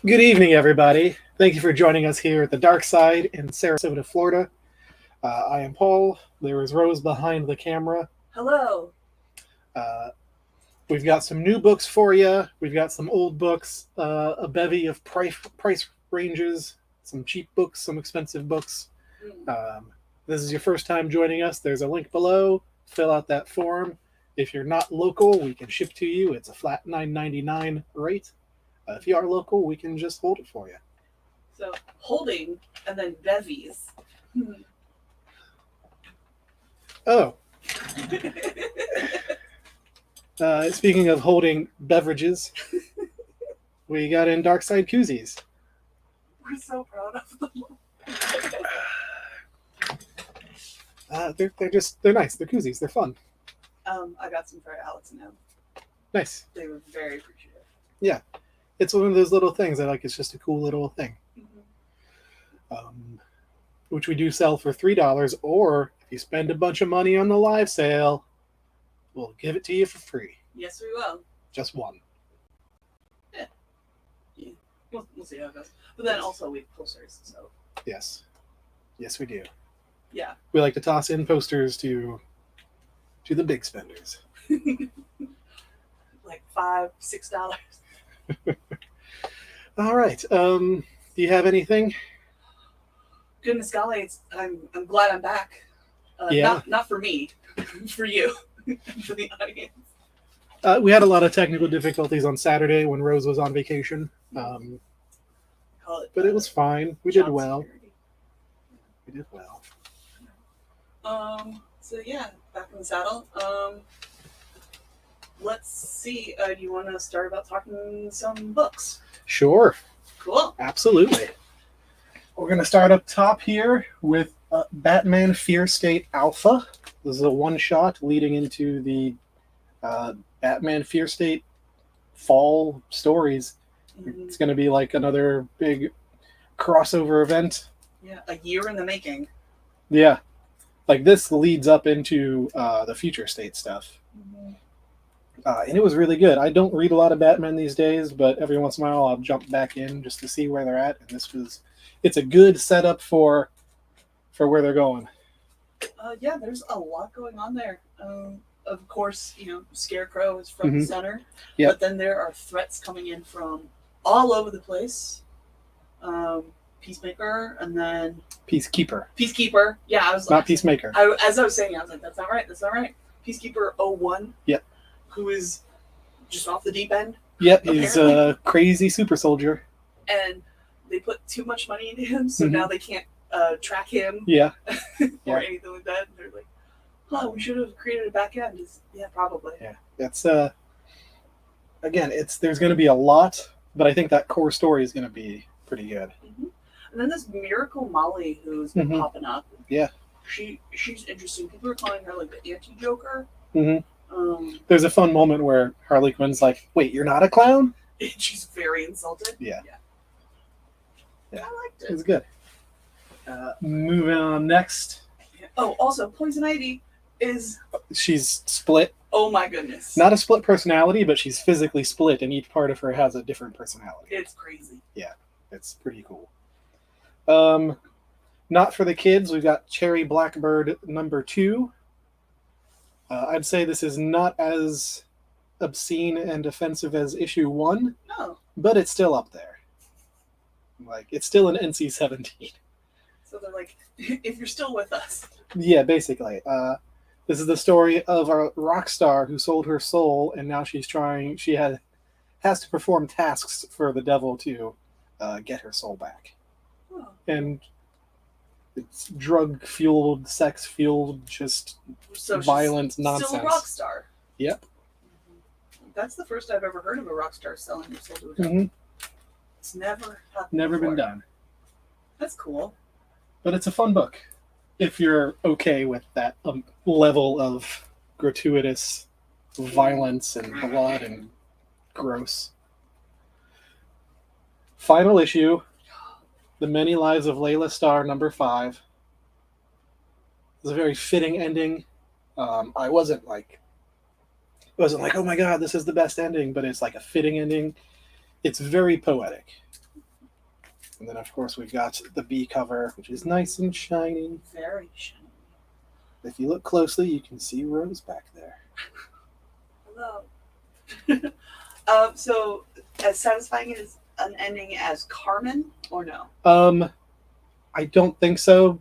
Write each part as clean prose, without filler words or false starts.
Good evening, everybody. Thank you for joining us here at the Dark Side in Sarasota, Florida. I am Paul. There is Rose behind the camera. Hello. Uh, we've got some new books for you. We've got some old books, a bevy of price ranges, some cheap books, some expensive books. Um, this is your first time joining us. There's a link below. Fill out that form. If you're not local, we can ship to you. It's a flat $9.99 rate. If you are local, we can just hold it for you. So holding and then bevies. Oh, speaking of holding beverages, we got in Dark Side koozies. We're so proud of them. They're nice. They're koozies. They're fun. I got some for Alex and him. Nice. They were very appreciative. Yeah, it's one of those little things I like. It's just a cool little thing. Which we do sell for $3, or if you spend a bunch of money on the live sale, we'll give it to you for free. Yes, we will. Just one. Yeah. We'll see how it goes. But then also we have posters, so. Yes, we do. Yeah. We like to toss in posters to the big spenders. Like $5-6. All right. Do you have anything? Goodness golly, I'm glad I'm back. Yeah. Not for me, for you, for the audience. We had a lot of technical difficulties on Saturday when Rose was on vacation. But it was fine. We did well. We did well. So yeah, back in the saddle. Let's see. Do you want to start about talking some books? Sure. Cool. Absolutely. We're going to start up top here with Batman Fear State Alpha. This is a one-shot leading into the Batman Fear State fall stories. It's going to be like another big crossover event. Yeah, a year in the making. Yeah. Like this leads up into the Future State stuff. And it was really good. I don't read a lot of Batman these days, but every once in a while I'll jump back in just to see where they're at. And it's a good setup for where they're going. Yeah, there's a lot going on there. Of course, Scarecrow is front and center. Yep. But then there are threats coming in from all over the place. Peacemaker, and then Peacekeeper. Yeah, I was not Peacemaker. As I was saying, I was like, that's not right. Peacekeeper 01. Yep. Who is just off the deep end. Yep, he's a crazy super soldier. And they put too much money into him, so now they can't track him. Yeah. or anything like that. And they're like, we should have created a back end. Yeah, probably. Yeah. That's again, there's going to be a lot, but I think that core story is going to be pretty good. And then this Miracle Molly who's been popping up. Yeah. She's interesting. People are calling her like the anti-Joker. There's a fun moment where Harley Quinn's like, "Wait, you're not a clown?" And she's very insulted. Yeah. I liked it. It was good. Moving on next. Oh, also, Poison Ivy is... She's split. Oh my goodness. Not a split personality, but she's physically split, and each part of her has a different personality. It's crazy. Yeah, it's pretty cool. Not for the kids, we've got Cherry Blackbird #2. I'd say this is not as obscene and offensive as issue 1. No. But it's still up there. Like, it's still an NC-17. So they're like, if you're still with us. Yeah, basically. This is the story of a rock star who sold her soul, and now she has to perform tasks for the devil to get her soul back. Oh. And it's drug-fueled, sex-fueled, just violent nonsense. Still a rock star. Yep. That's the first I've ever heard of a rock star selling her soul to a devil. It's never happened Never before. been done. That's cool. But it's a fun book if you're okay with that level of gratuitous violence and blood and gross. Final issue, The Many Lives of Layla Starr, #5. It's a very fitting ending. I wasn't like, oh my god, this is the best ending, but it's like a fitting ending. It's very poetic. And then, of course, we've got the B cover, which is nice and shiny. Very shiny. If you look closely, you can see Rose back there. Hello. So, as satisfying as an ending as Carmen, or no? I don't think so.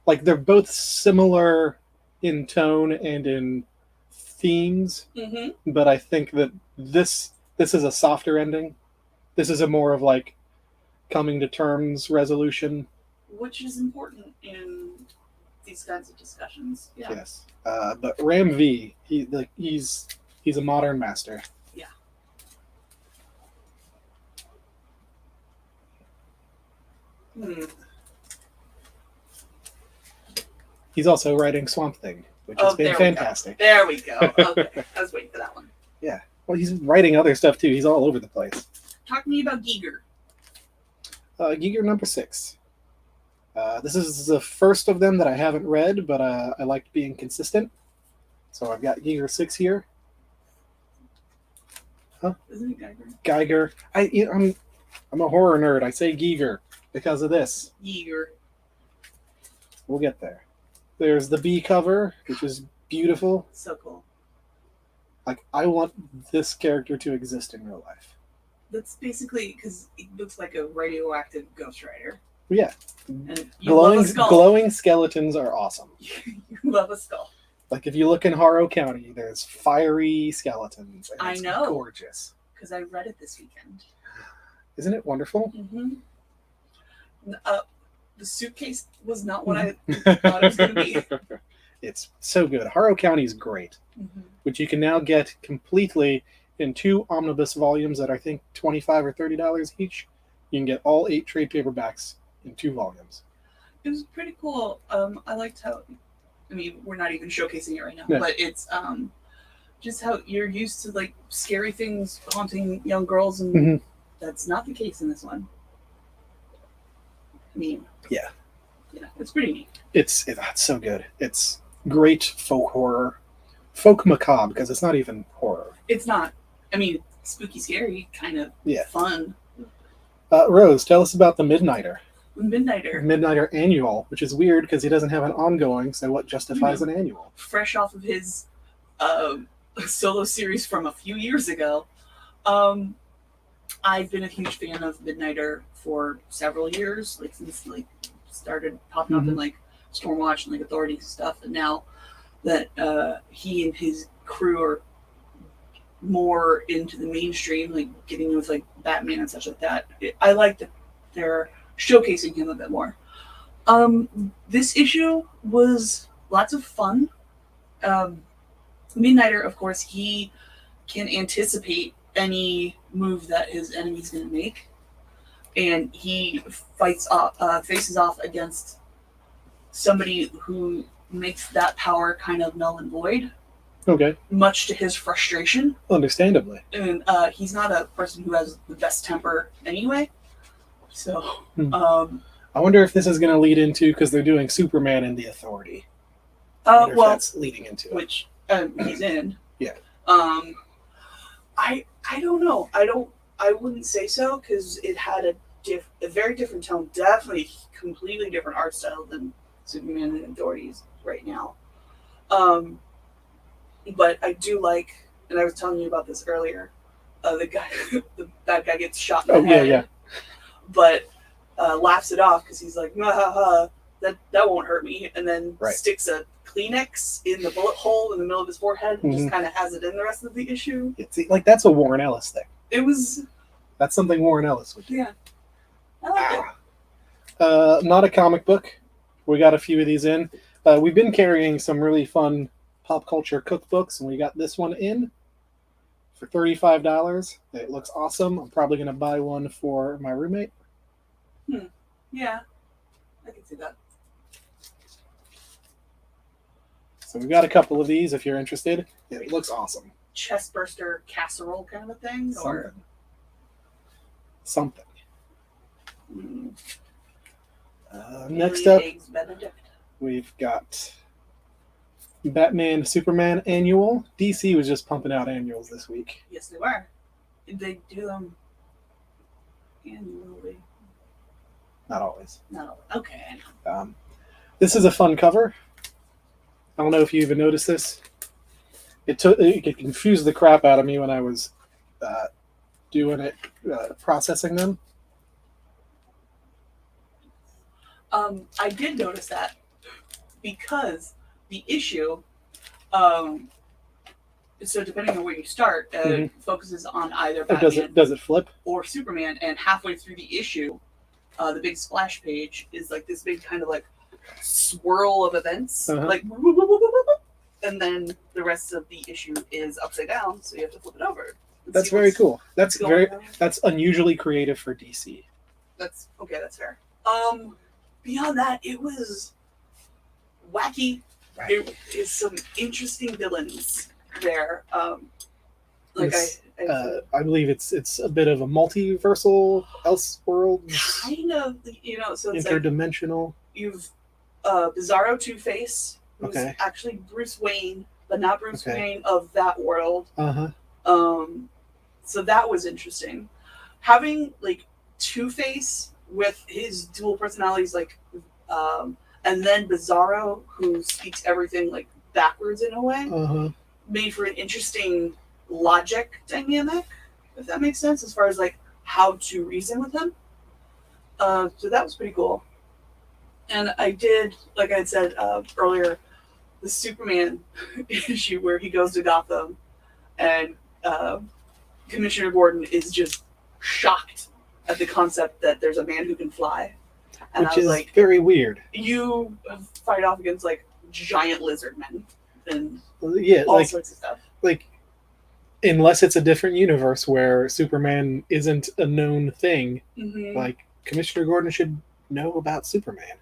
Like, they're both similar in tone and in themes, Mm-hmm. but I think that this is a softer ending. This is a more of like coming to terms resolution. Which is important in these kinds of discussions. Yeah. Yes. But Ram V, he's a modern master. Yeah. Hmm. He's also writing Swamp Thing, which has been fantastic. There we go. Okay. I was waiting for that one. Yeah. Well, he's writing other stuff too. He's all over the place. Talk to me about Giger. Giger number 6. This is the first of them that I haven't read, but I liked being consistent. So I've got Giger 6 here. Huh? Isn't it Geiger? Geiger. I'm a horror nerd. I say Giger because of this. Giger. We'll get there. There's the B cover, which is beautiful. So cool. Like, I want this character to exist in real life. That's basically because it looks like a radioactive Ghost Rider. Yeah. And you love a skull. Glowing skeletons are awesome. You love a skull. Like, if you look in Harrow County, there's fiery skeletons. And I it's know. Gorgeous. Because I read it this weekend. Isn't it wonderful? Mm-hmm. The suitcase was not what I thought it was going to be. It's so good. Harrow County is great, which you can now get completely in 2 omnibus volumes that I think $25 or $30 each. You can get all 8 trade paperbacks in 2 volumes. It was pretty cool. I liked how, I mean, we're not even showcasing it right now, Yeah. but it's just how you're used to like scary things haunting young girls, and that's not the case in this one. I mean, yeah, it's pretty neat. It's so good. It's great folk horror, folk macabre, because it's not even horror. It's not. I mean, spooky, scary, kind of fun. Rose, tell us about the Midnighter. Midnighter Annual, which is weird because he doesn't have an ongoing, so what justifies an annual? Fresh off of his solo series from a few years ago. I've been a huge fan of Midnighter for several years, like since like started popping up in like Stormwatch and like Authority stuff, and now that he and his crew are more into the mainstream, like getting with like Batman and such like that, I like that they're showcasing him a bit more. This issue was lots of fun. Midnighter, of course, he can anticipate any move that his enemy's going to make, and he faces off against somebody who makes that power kind of null and void. Okay. Much to his frustration. Understandably. And he's not a person who has the best temper anyway. So, I wonder if this is going to lead into, because they're doing Superman and the Authority. Well, that's leading into it. Which he's in. Yeah. I don't know. I wouldn't say so, because it had a very different tone. Definitely completely different art style than Superman and Authorities right now. But I do like, and I was telling you about this earlier, the bad guy gets shot in the head. Yeah. But laughs it off because he's like, that won't hurt me, and then sticks a Kleenex in the bullet hole in the middle of his forehead and just kind of has it in the rest of the issue. Like, that's a Warren Ellis thing. That's something Warren Ellis would do. Yeah. I like it. Not a comic book. We got a few of these in. We've been carrying some really fun pop culture cookbooks, and we got this one in for $35. It looks awesome. I'm probably going to buy one for my roommate. Yeah, I can see that. So we've got a couple of these if you're interested. It looks awesome. Chestburster casserole kind of a thing? Something. Mm. Next up, Eggs Benedict. we've got Batman Superman Annual. DC was just pumping out annuals this week. Yes, they were. They do them annually. Not always. No. Okay. This is a fun cover. I don't know if you even noticed this. It confused the crap out of me when I was doing it, processing them. I did notice that because the issue, so depending on where you start, Mhm. focuses on either Or Batman does it flip? or Superman, and halfway through the issue, the big splash page is like this big kind of like swirl of events, Uh-huh. like whoop, whoop, whoop, whoop, whoop, whoop, and then the rest of the issue is upside down, so you have to flip it over. and That's see very what's cool. That's going on. that's unusually creative for DC. That's okay. That's fair. Beyond that, it was wacky. Right. There is some interesting villains there. Like This, I believe it's a bit of a multiversal, Elseworlds, kind of, so it's like interdimensional. you've Bizarro Two-Face, who's Okay. actually Bruce Wayne, but not Bruce Okay. Wayne of that world. Uh-huh. So that was interesting. Having like Two-Face with his dual personalities, like, and then Bizarro, who speaks everything like backwards in a way, Uh-huh. made for an interesting logic dynamic, if that makes sense, as far as like how to reason with him. So that was pretty cool. And I did, like I had said earlier, the Superman issue where he goes to Gotham and Commissioner Gordon is just shocked at the concept that there's a man who can fly. And Which I was is like, very weird. you fight off against like giant lizard men and Yeah, all like sorts of stuff. unless it's a different universe where Superman isn't a known thing, Mm-hmm. like Commissioner Gordon should know about Superman.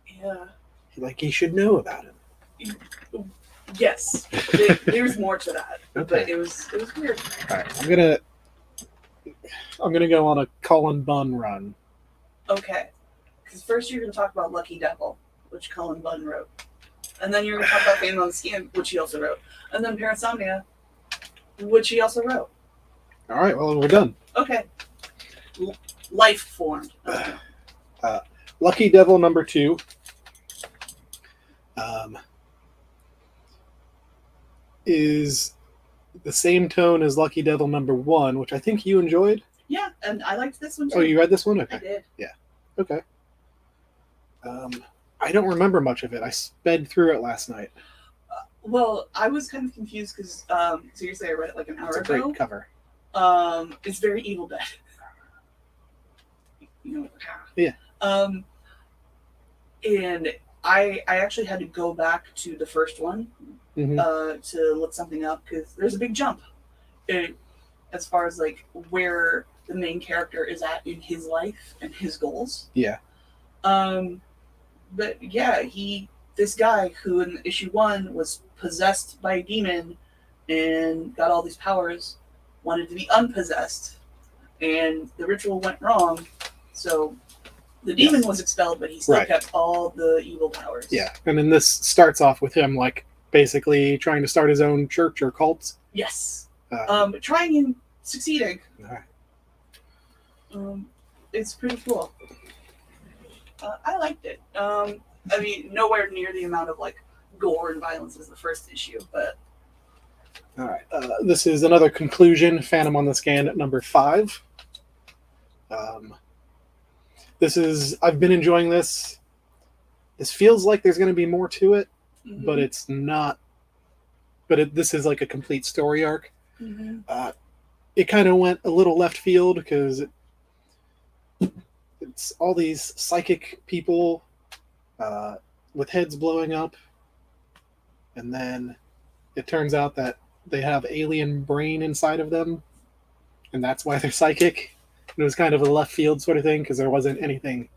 Yeah. Like he should know about him. Yes. There's more to that. But Okay. it was weird. All right, I'm gonna go on a Cullen Bunn run. Okay. Because first you're going to talk about Lucky Devil, which Cullen Bunn wrote. And then you're going to talk about Fame on the Skin, which he also wrote. And then Parasomnia, which he also wrote. All right, well we're done. Okay. Life formed. Lucky Devil number 2. Is the same tone as Lucky Devil number 1, which I think you enjoyed. Yeah, and I liked this one too. Oh, you read this one? I Okay. did. Okay. I don't remember much of it. I sped through it last night. Well, I was kind of confused because, seriously, I read it like an hour It's a ago. great cover. It's very Evil Dead. You know, Yeah. And I actually had to go back to the first one Mhm. to look something up because there's a big jump as far as like where the main character is at in his life and his goals. Yeah. But yeah, this guy who in issue 1 was possessed by a demon and got all these powers wanted to be unpossessed, and the ritual went wrong, so the demon was expelled, but he still Right. kept all the evil powers. Yeah, and then this starts off with him like basically trying to start his own church or cult. Yes. Uh, Trying and succeeding. Alright. It's pretty cool. I liked it. I mean, nowhere near the amount of like gore and violence as the first issue, but All right. This is another conclusion, Phantom on the Scan at number 5. I've been enjoying this. This feels like there's going to be more to it, but it's not. But this is like a complete story arc. It kind of went a little left field because it's all these psychic people with heads blowing up, and then it turns out that they have alien brain inside of them, and that's why they're psychic. And it was kind of a left field sort of thing because there wasn't anything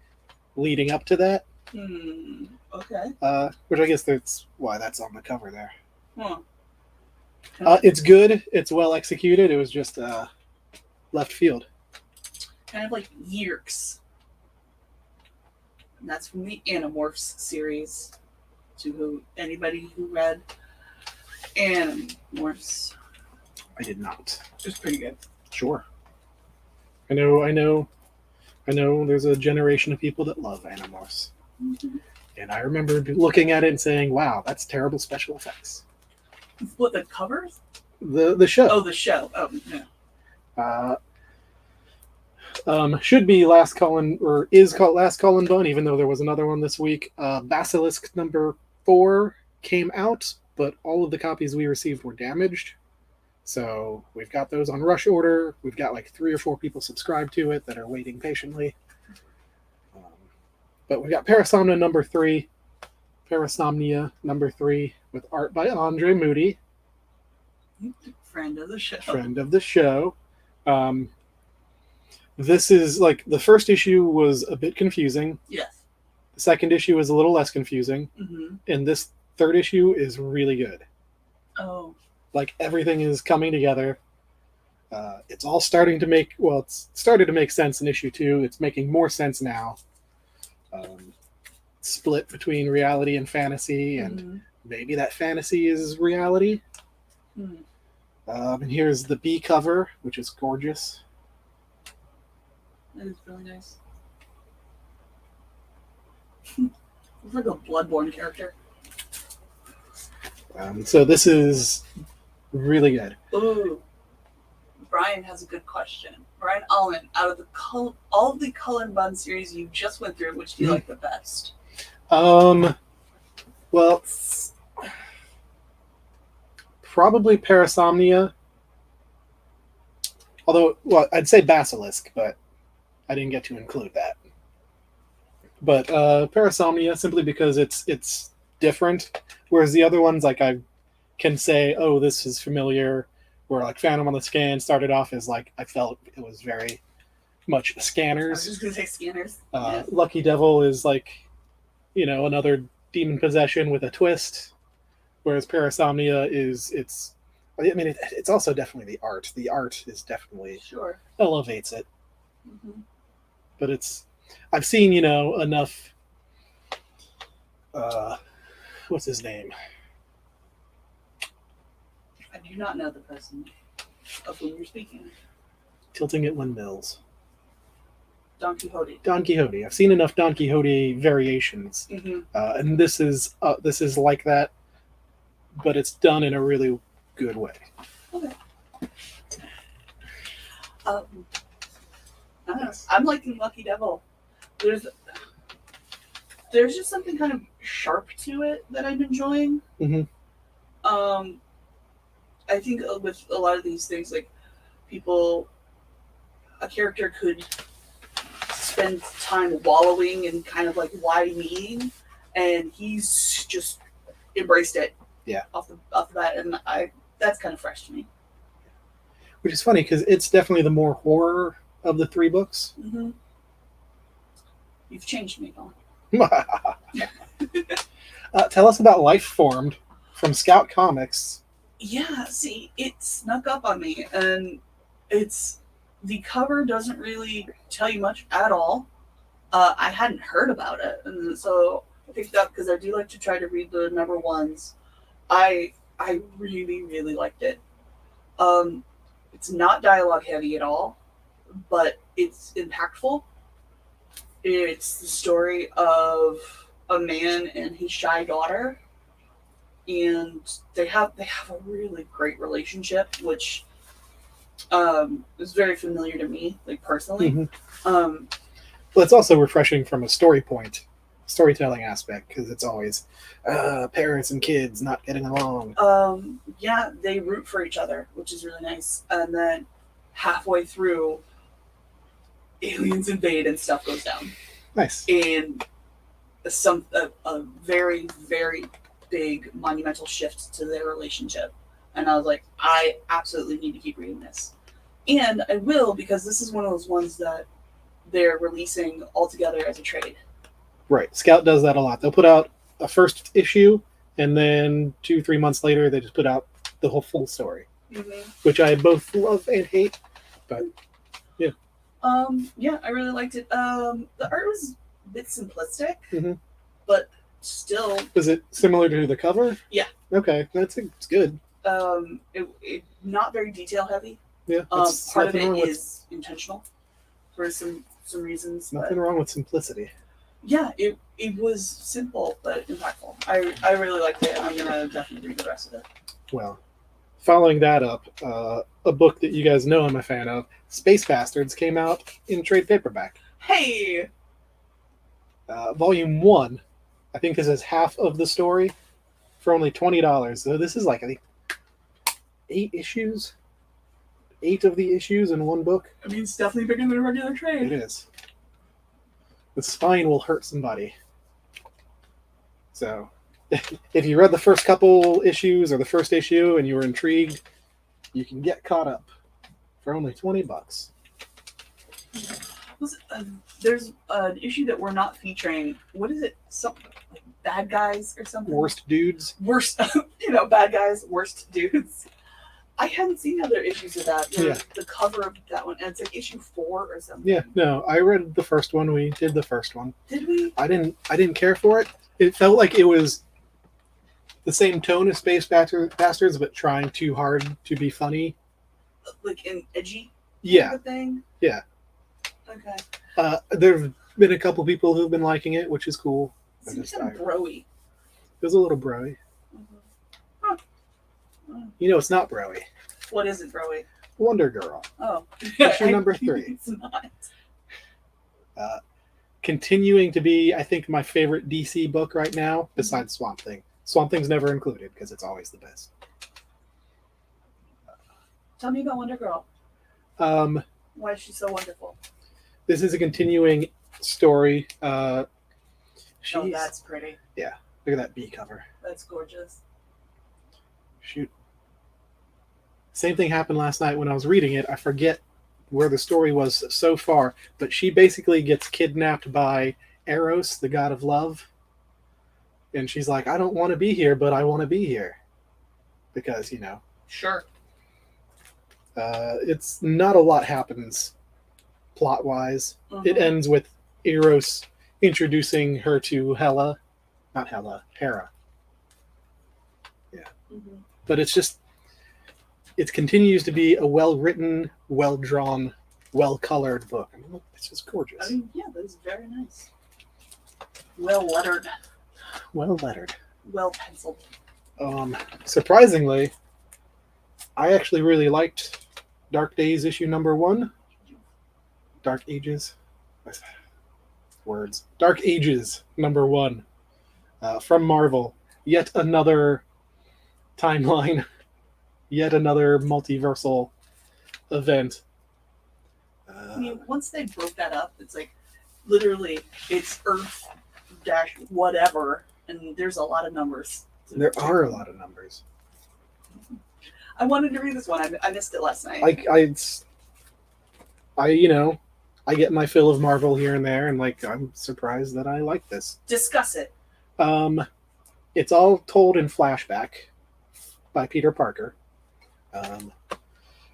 leading up to that. Okay. Which I guess that's why that's on the cover there. Huh. It's good. It's well executed. It was just left field. Kind of like Yeerks. And that's from the Animorphs series. To anybody who read Animorphs. I did not. It was pretty good. Sure. I know I know there's a generation of people that love Animorphs. Mhm. And I remember looking at it and saying, wow, that's terrible special effects. What, the covers? The show. Oh, the show. Oh, yeah. Should be Last Call or is called Last Call and Bun, even though there was another one this week. Basilisk number 4 came out, but all of the copies we received were damaged. So we've got those on rush order. We've got like 3 or 4 people subscribed to it that are waiting patiently. But we've got Parasomnia number 3, Parasomnia number 3 with art by Andre Moody, Friend of the show. friend of the show. This is like the first issue was a bit confusing. Yes. The second issue is a little less confusing, Mm-hmm. and this third issue is really good. Oh. Like everything is coming together. It's all starting to make it's started to make sense in issue 2. It's making more sense now. Split between reality and fantasy, and maybe that fantasy is reality. Mm-hmm. And here's the B cover, which is gorgeous. That is really nice. Looks like a Bloodborne character. So this is really good. Ooh. Brian has a good question. Brian Allman, out of all of the Cullen Bunn series you just went through, which do you like the best? Well, probably Parasomnia. Although, well, I'd say Basilisk, but I didn't get to include that. But Parasomnia, simply because it's different, whereas the other ones, like I can say, oh, this is familiar. Where like Phantom on the Scan started off as like I felt it was very much I was Scanners. just gonna say Scanners. Lucky Devil is like, another demon possession with a twist, whereas Parasomnia it's also definitely the art. The art is definitely Sure. elevates it, Mm-hmm. but I've seen enough. What's his name? I do not know the person of whom you're speaking. Tilting at Windmills. Don Quixote. Don Quixote. I've seen enough Don Quixote variations, Mm-hmm. and this is like that, but it's done in a really good way. Okay. I don't know. I'm liking Lucky Devil. There's just something kind of sharp to it that I'm enjoying. Mhm. I think with a lot of these things, like a character could spend time wallowing in kind of like why me, and he's just embraced it. Yeah. Off the bat, and that's kind of fresh to me. Which is funny because it's definitely the more horror of the 3 books. Mm-hmm. You've changed me, Colin. Tell us about Life Formed from Scout Comics. Yeah, see, it snuck up on me, and the cover doesn't really tell you much at all. I hadn't heard about it, and so I picked it up because I do like to try to read the number ones. I really, really liked it. It's not dialogue heavy at all, but it's impactful. It's the story of a man and his shy daughter, and they have a really great relationship, which is very familiar to me, like personally. Mm-hmm. Well, it's also refreshing from a storytelling aspect, because it's always parents and kids not getting along. Yeah, they root for each other, which is really nice. And then halfway through, aliens invade and stuff goes down. Nice. And a very, very big monumental shift to their relationship. And I was like, I absolutely need to keep reading this. And I will, because this is one of those ones that they're releasing all together as a trade. Right. Scout does that a lot. They'll put out a first issue, and then 2-3 months later, they just put out the whole full story, which I both love and hate. But yeah. Yeah, I really liked it. The art was a bit simplistic, Mm-hmm. but still. Was it similar to the cover? Yeah. Okay, it's good. It not very detail heavy. Yeah. Part of it is intentional. For some some reasons. But Nothing wrong with simplicity. yeah, it was simple but impactful. I really liked it. I'm gonna definitely read the rest of it. Well, following that up, a book that you guys know I'm a fan of, Space Bastards, came out in trade paperback. Hey, Volume 1, I think this is half of the story for only $20. So this is like, I think, 8 issues? 8 of the issues in one book? I mean, it's definitely bigger than a regular It trade. is. The spine will hurt somebody. So, if you read the first couple issues or the first issue and you were intrigued, you can get caught up for only $20. There's an issue that we're not featuring. What is it? Something like bad guys or something? Worst dudes. Worst, bad guys, worst dudes. I hadn't seen other issues of that. Yeah. The cover of that one, and it's like issue 4 or something. Yeah, no, I read the first one. We did the first one. Did we? I didn't care for it. It felt like it was the same tone as Space Bastards, but trying too hard to be funny. Like an edgy Yeah, kind of thing? yeah. Okay. There've been a couple people who've been liking it, which is cool. Seems kind of broy. It was a little broy. Huh. It's not broy. What is it, broy? Wonder Girl. Oh. Issue number 3. It's not. Continuing to be, I think, my favorite DC book right now, besides Swamp Thing. Swamp Thing's never included because it's always the best. Tell me about Wonder Girl. Why is she so wonderful? This is a continuing story. Oh, that's pretty. Look at that B cover. That's gorgeous. Shoot. Same thing happened last night when I was reading it. I forget where the story was so far, but she basically gets kidnapped by Eros, the god of love. And she's like, I don't want to be here, but I want to be here. Because, Sure. it's not a lot happens plot-wise. It ends with Eros introducing her to Hera. Mm-hmm. But it continues to be a well-written, well-drawn, well-colored book. I mean, it's just gorgeous. I mean, yeah, that is very nice. Well lettered. Well-lettered. Well penciled. Surprisingly, I actually really liked Dark Days issue number 1. Dark Ages. Words. Dark Ages number 1. From Marvel. Yet another timeline. Yet another multiversal event. I mean, once they broke that up, it's like literally it's Earth dash whatever, and there's a lot of numbers. There are a lot of numbers. I wanted to read this one. I missed it last night. I get my fill of Marvel here and there, and I'm surprised that I like this. Discuss it. It's all told in flashback by Peter Parker.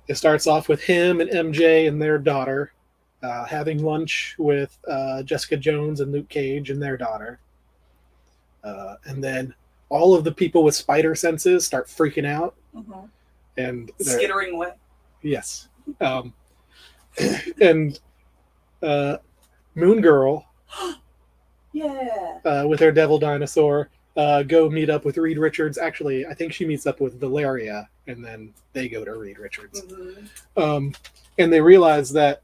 It starts off with him and MJ and their daughter having lunch with Jessica Jones and Luke Cage and their daughter. And then all of the people with spider senses start freaking out. Mm-hmm. And skittering away. Yes. And Moon Girl, yeah, with her devil dinosaur, go meet up with Reed Richards. Actually, I think she meets up with Valeria, and then they go to Reed Richards. Mm-hmm. And they realize that,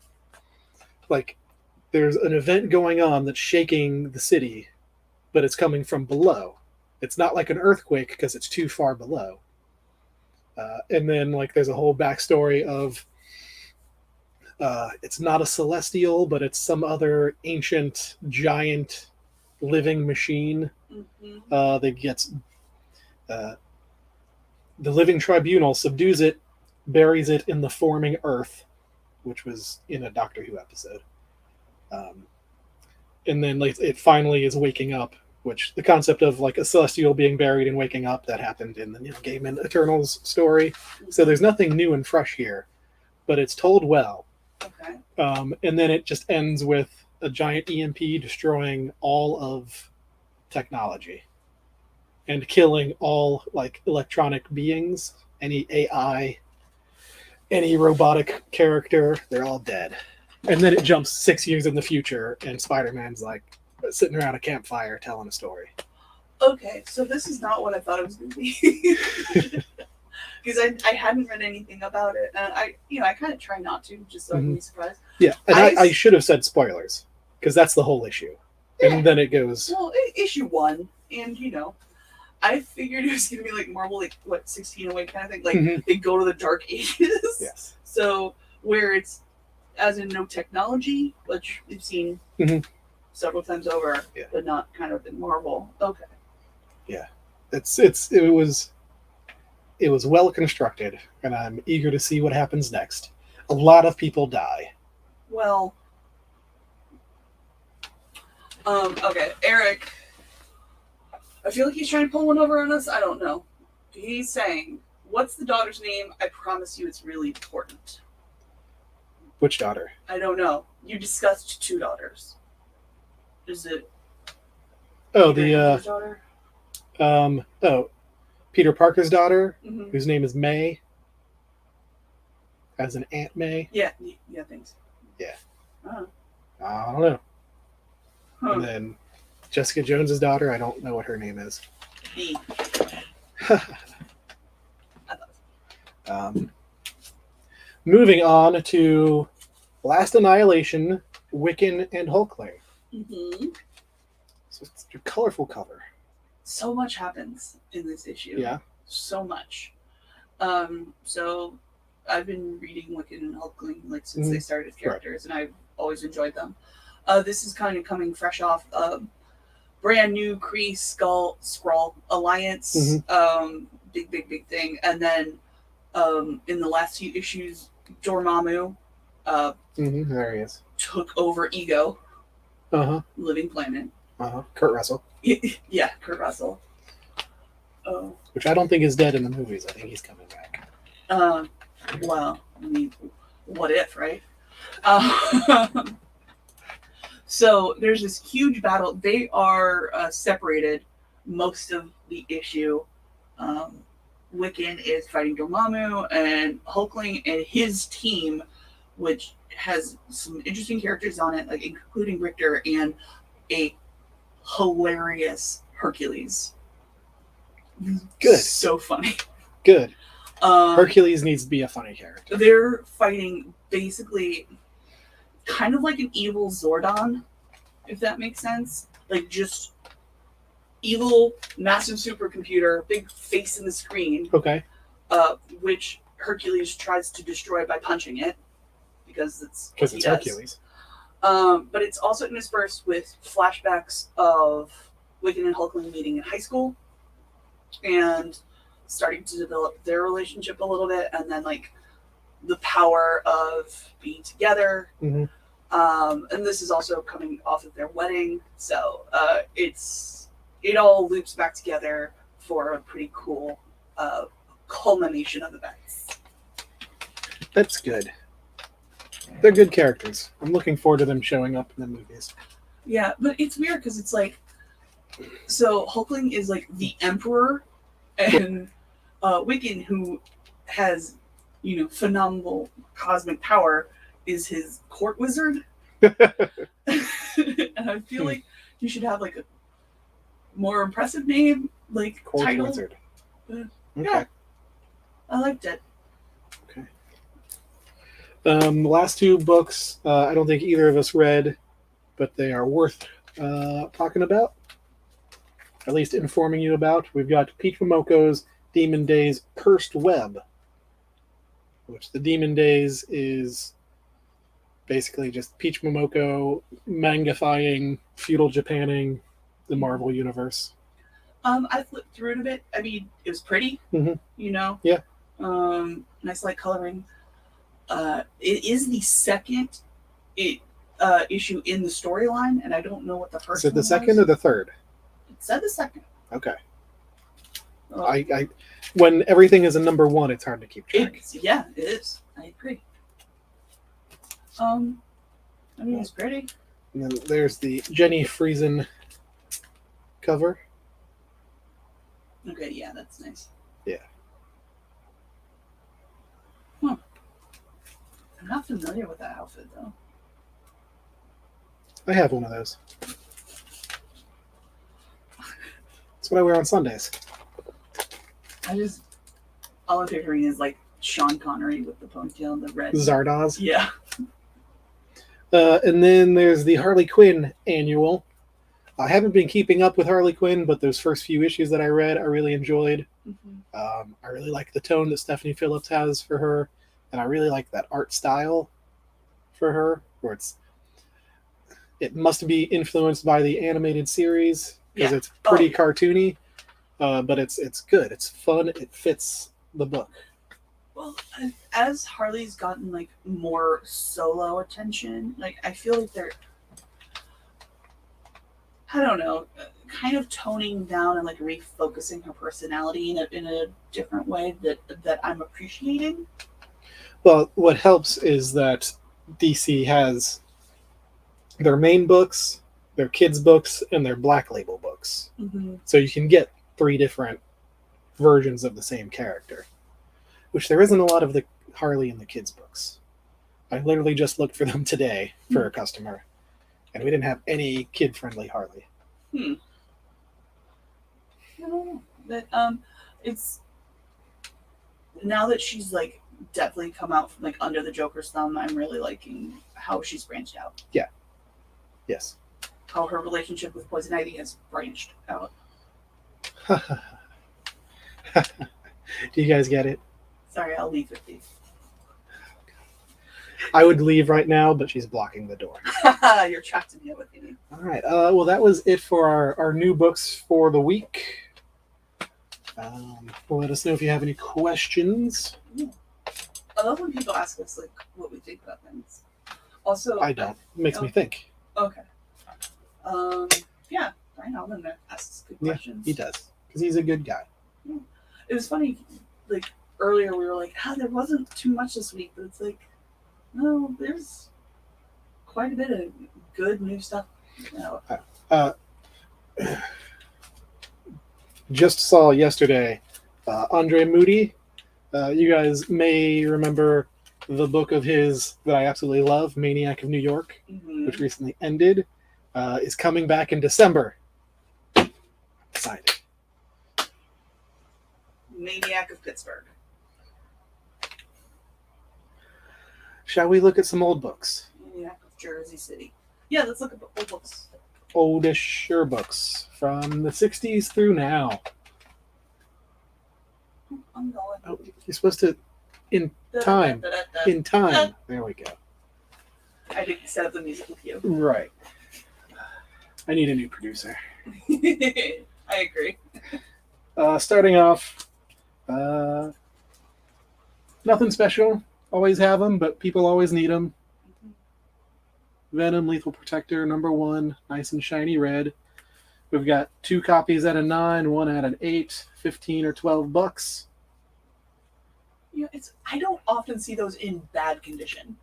there's an event going on that's shaking the city, but it's coming from below. It's not like an earthquake because it's too far below. And then, there's a whole backstory of it's not a celestial, but it's some other ancient, giant, living machine that gets the living tribunal subdues it, buries it in the forming earth, which was in a Doctor Who episode. And then it finally is waking up, which the concept of a celestial being buried and waking up, that happened in the Neil Gaiman Eternals story. So there's nothing new and fresh here, but it's told well. Okay. And then it just ends with a giant EMP destroying all of technology and killing all electronic beings, any AI, any robotic character, they're all dead. And then it jumps 6 years in the future, and Spider-Man's like sitting around a campfire telling a story. Okay, so this is not what I thought it was going to be. Because I hadn't read anything about it, and I kind of try not to, just so I can be surprised. Yeah, and I- I should have said spoilers, because that's the whole issue. Yeah. And then it goes, Well, issue 1, and I figured it was going to be like Marvel, like what 1608 kind of thing, like Mhm. they go to the Dark Ages. yes. So where it's as in no technology, which we've seen Mhm. several times over, Yeah. but not kind of in Marvel. Okay. It was well constructed, and I'm eager to see what happens next. A lot of people die. Well, okay, Eric. I feel like he's trying to pull one over on us. I don't know. He's saying, "What's the daughter's name? I promise you, it's really important." Which daughter? I don't know. You discussed 2 daughters. Is it? Oh, Peter the Andrew's daughter. Peter Parker's daughter, Mm-hmm. whose name is May, as in Aunt May. Yeah. Thanks. Yeah. Uh-huh. I don't know. Huh. And then Jessica Jones's daughter, I don't know what her name is. B. Moving on to Last Annihilation, Wiccan, and Hulkling. Mm-hmm. So it's a colorful cover. So much happens in this issue. Yeah. So much. So I've been reading Wiccan and Hulkling like since they started as characters, and I've always enjoyed them. This is kind of coming fresh off brand new Kree Skrull Alliance. Big thing. And then in the last few issues, Dormammu There he is. took over Ego, Uh-huh. Living Planet. Kurt Russell. Yeah, Kurt Russell. Oh. Which I don't think is dead in the movies. I think he's coming back. Well, I mean, what if, right? So there's this huge battle. They are separated most of the issue. Wiccan is fighting Dormammu, and Hulkling and his team, which has some interesting characters on it, like including Richter and a hilarious Hercules. Good. So funny. Good. Hercules needs to be a funny character. They're fighting basically kind of like an evil Zordon, if that makes sense. Like just evil, massive supercomputer, big face in the screen, Okay. which Hercules tries to destroy by punching it because it's Because what it's he does. Hercules. But it's also interspersed with flashbacks of Wiccan and Hulkling meeting in high school and starting to develop their relationship a little bit, and then like the power of being together. Mhm. And this is also coming off of their wedding, so it all loops back together for a pretty cool culmination of events. That's good. They're good characters. I'm looking forward to them showing up in the movies. Yeah, but it's weird because it's like, so Hulkling is like the emperor, and Wiccan, who has, phenomenal cosmic power, is his court wizard. And I feel like you should have like a more impressive name, like Court title. Wizard. Yeah. Okay. I liked it. The last 2 books, I don't think either of us read, but they are worth talking about, at least informing you about. We've got Peach Momoko's Demon Days Cursed Web, which the Demon Days is basically just Peach Momoko mangifying, feudal Japanning the Marvel universe. I flipped through it a bit. I mean, it was pretty, Mhm. Yeah. Yeah. Nice light coloring. It is the second issue in the storyline, and I don't know what the first Is it the one second was. or the third? It said the second. Okay. Oh, I when everything is a number 1, it's hard to keep track. it is. I agree. I mean, it's pretty. And then there's the Jenny Friesen cover. Okay, yeah, that's nice. Yeah. Huh. I'm not familiar with that outfit, though. I have one of those. That's what I wear on Sundays. All I'm picturing is like Sean Connery with the ponytail and the red. Zardoz. Yeah. And then there's the Harley Quinn annual. I haven't been keeping up with Harley Quinn, but those first few issues that I read, I really enjoyed. I really like the tone that Stephanie Phillips has for her, and I really like that art style for her, where it must be influenced by the animated series because Yeah. it's pretty cartoony, but it's good. It's fun. It fits the book. Well, as Harley's gotten like more solo attention, like I feel like they're, I don't know, kind of toning down and like refocusing her personality in a different way that I'm appreciating. Well, what helps is that DC has their main books, their kids' books, and their Black Label books. Mm-hmm. So you can get 3 different versions of the same character, which there isn't a lot of the Harley in the kids' books. I literally just looked for them today for a customer, and we didn't have any kid-friendly Harley. I don't know. But it's now that she's like definitely come out from like under the Joker's thumb, I'm really liking how she's branched out. Yes. How her relationship with Poison Ivy has branched out. Do you guys get it? Sorry, I'll leave with these. I would leave right now, but she's blocking the door. You're trapped in here with me. All right. Well, that was it for our new books for the week. Let us know if you have any questions. I love when people ask us like what we think about things. Also, I don't. It makes me think. Okay. Yeah, Brian Alden asks good questions. He does, because he's a good guy. It was funny, like earlier we were like, there wasn't too much this week, but it's like, no, there's quite a bit of good new stuff. Just saw yesterday, Andre Moody. You guys may remember the book of his that I absolutely love, Maniac of New York, which recently ended, is coming back in December. I'm excited. Maniac of Pittsburgh. Shall we look at some old books? Maniac of Jersey City. Yeah, let's look at old books. Oldish books from the 60s through now. I'm going. Oh, you're supposed to in time. In time. There we go. I didn't set up the musical cue. Right. I need a new producer. I agree. Starting off, nothing special. Always have them, but people always need them. Venom Lethal Protector #1, nice and shiny red. We've got 2 copies at a 9, 1 at an 8, 15 or $12. I don't often see those in bad condition.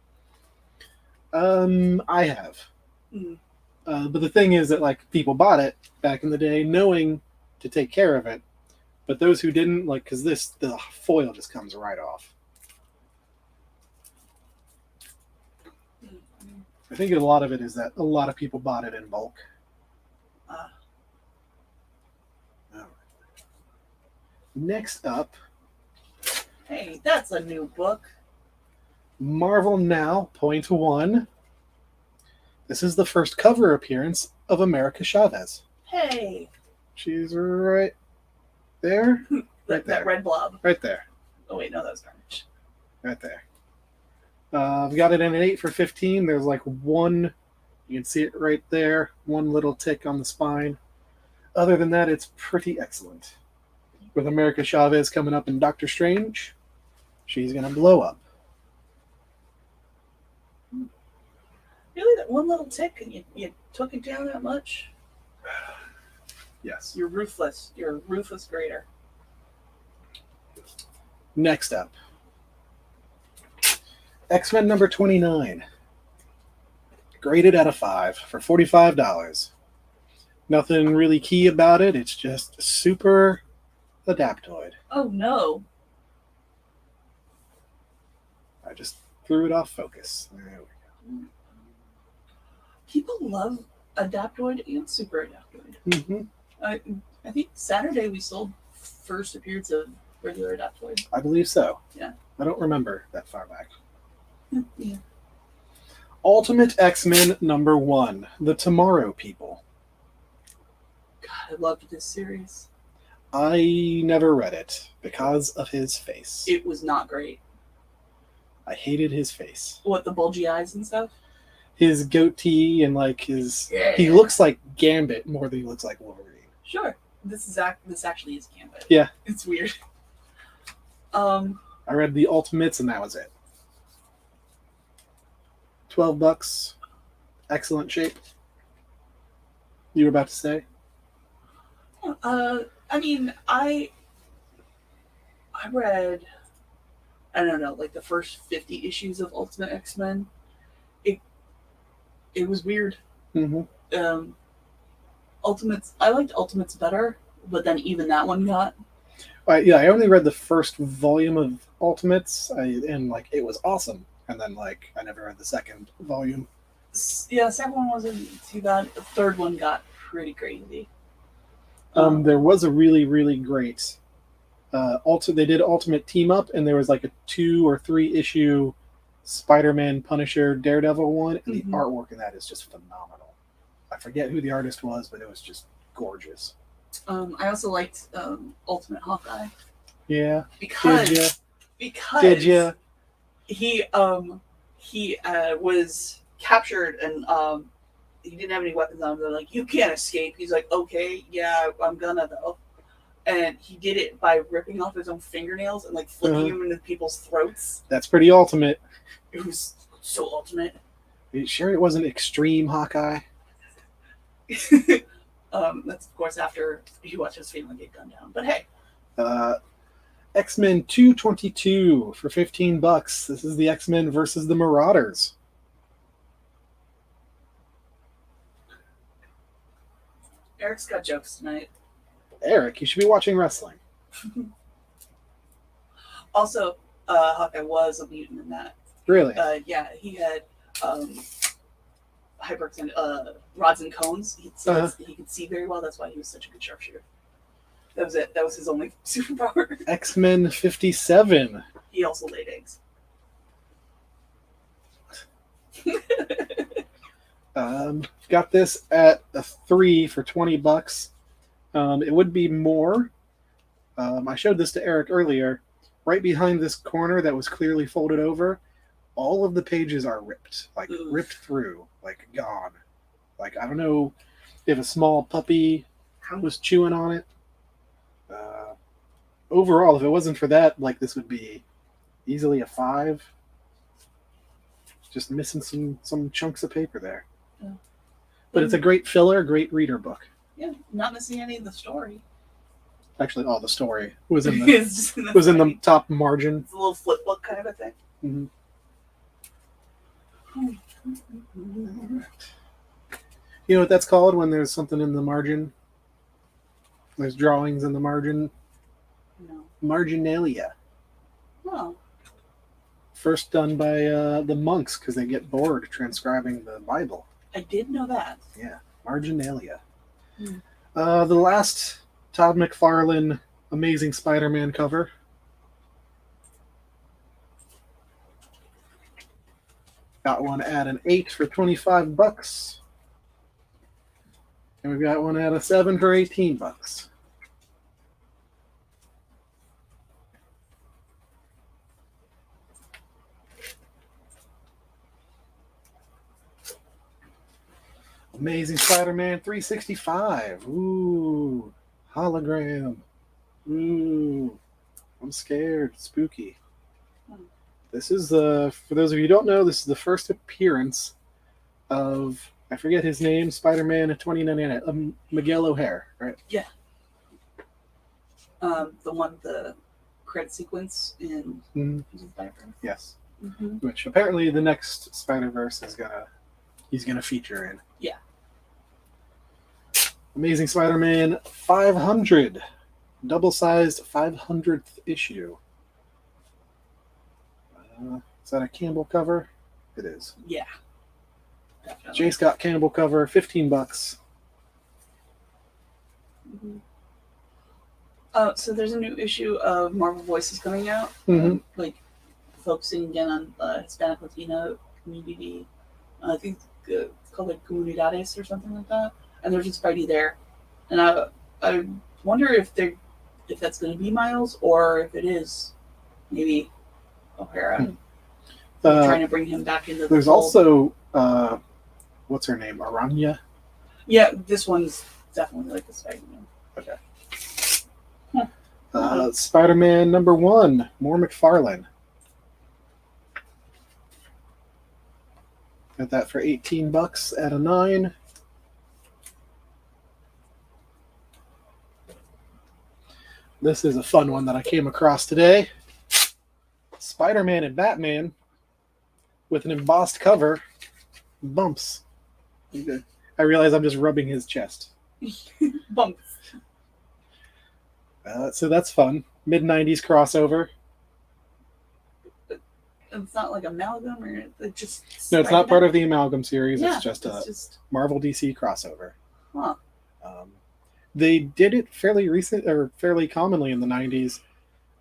I have. But the thing is that like people bought it back in the day knowing to take care of it, but those who didn't, like, because the foil just comes right off. I think a lot of it is that a lot of people bought it in bulk. Next up. Hey, that's a new book. Marvel Now, .1. This is the first cover appearance of America Chavez. Hey. She's right there. That red blob. Right there. Oh wait, no, that was garbage. Right there. I've got it in an 8 for 15. There's like one, you can see it right there, one little tick on the spine. Other than that, it's pretty excellent. With America Chavez coming up in Doctor Strange, she's going to blow up. Really? That one little tick and you took it down that much? Yes. You're ruthless. You're a ruthless grader. Next up. X-Men #29. Graded out of 5 for $45. Nothing really key about it. It's just super adaptoid. Oh no. I just threw it off focus. There we go. People love Adaptoid and Super Adaptoid. Hmm. I think Saturday we sold first appearance of regular Adaptoid. I believe so. Yeah. I don't remember that far back. Yeah. Ultimate X-Men #1, The Tomorrow People. God, I loved this series. I never read it because of his face. It was not great. I hated his face. What, the bulgy eyes and stuff? His goatee and like his... Yeah. He looks like Gambit more than he looks like Wolverine. Sure. This actually is Gambit. Yeah. It's weird. I read the Ultimates and that was it. $12. Excellent shape. You were about to say? I mean, I read, I don't know, like the first 50 issues of Ultimate X-Men. It was weird. Mm-hmm. Ultimates, I liked Ultimates better, but then even that one got. I only read the first volume of Ultimates, and like it was awesome. And then like I never read the second volume. Yeah, the second one wasn't too bad. The third one got pretty crazy. There was a really, really great they did Ultimate Team Up, and there was like a 2 or 3 issue Spider-Man, Punisher, Daredevil one, and the artwork in that is just phenomenal. I forget who the artist was, but it was just gorgeous. I also liked Ultimate Hawkeye. Yeah. Because Did ya? he was captured and he didn't have any weapons on him. They're like, you can't escape. He's like, okay, yeah, I'm gonna though. And he did it by ripping off his own fingernails and like flicking them into people's throats. That's pretty ultimate. It was so ultimate. Are you sure it wasn't Extreme Hawkeye? That's of course after he watched his family get gunned down. But hey. X-Men 222 for $15. This is the X-Men versus the Marauders. Eric's got jokes tonight. Eric, you should be watching wrestling. Also, Hawkeye was a mutant in that. Really? Yeah, he had rods and cones. He could see very well. That's why he was such a good sharpshooter. That was it. That was his only superpower. X-Men 57. He also laid eggs. Got this at a 3 for $20. It would be more. I showed this to Eric earlier. Right behind this corner that was clearly folded over, all of the pages are ripped. Like, ripped through. Like, gone. Like, I don't know if a small puppy was chewing on it. Overall, if it wasn't for that, like, this would be easily a 5. Just missing some chunks of paper there. Yeah. But it's a great filler, great reader book. Yeah, not missing any of the story. Actually, all the story was in the was in the top margin. It's a little flip book kind of a thing. Mm-hmm. You know what that's called when there's something in the margin? There's drawings in the margin. No. Marginalia. Oh. First done by the monks because they get bored transcribing the Bible. I did know that. Yeah, Marginalia. Mm. The last Todd McFarlane Amazing Spider-Man cover. Got one at an 8 for $25. And we've got one at a 7 for $18. Amazing Spider-Man 365. Ooh. Hologram. Ooh. I'm scared. Spooky. This is for those of you who don't know, this is the first appearance of, I forget his name, Spider-Man 2099, Miguel O'Hare, right? Yeah. The credit sequence in Spider-Man. Yes. Mm-hmm. Which apparently the next Spider-Verse he's gonna feature in. Yeah. Amazing Spider-Man 500, double-sized 500th issue. Is that a Campbell cover? It is. Yeah. definitely. J. Scott Campbell cover, $15. Mhm. So there's a new issue of Marvel Voices coming out, Mhm. like focusing again on the Hispanic Latino community. I think it's called like Comunidades or something like that. And there's a Spidey there, and I wonder if that's going to be Miles or if it is maybe O'Hara. They're trying to bring him back into the There's fold. also what's her name? Aranya? Yeah, this one's definitely like the Spidey one. Okay. Huh. Spider-Man #1, more McFarlane. Got that for $18 at a 9. This is a fun one that I came across today. Spider-Man and Batman with an embossed cover. Bumps. Okay. I realize I'm just rubbing his chest. Bumps. So that's fun. Mid-90s crossover. It's not like amalgam or it just. No, it's not part of the Amalgam series. Yeah, It's just a just. Marvel DC crossover. Huh. They did it fairly commonly in the 90s,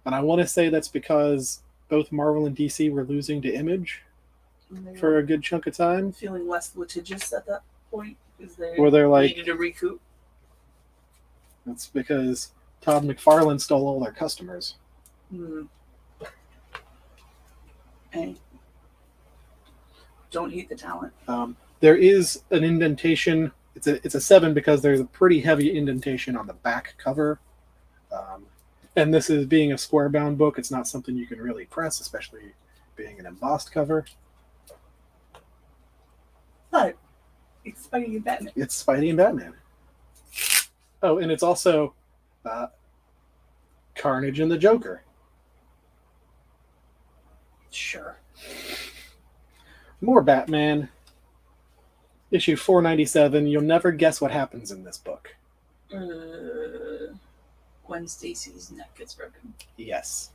and I want to say that's because both Marvel and DC were losing to Image for a good chunk of time. Feeling less litigious at that point because they Where they're like, needed to recoup. that's because Todd McFarlane stole all their customers. Hey, don't hate the talent. There is an indentation. It's a 7 because there's a pretty heavy indentation on the back cover. And this is being a square bound book. It's not something you can really press, especially being an embossed cover. But it's Spidey and Batman. It's Spidey and Batman. Oh, and it's also Carnage and the Joker. Sure. More Batman. Issue 497. You'll never guess what happens in this book. Gwen Stacy's neck gets broken. Yes.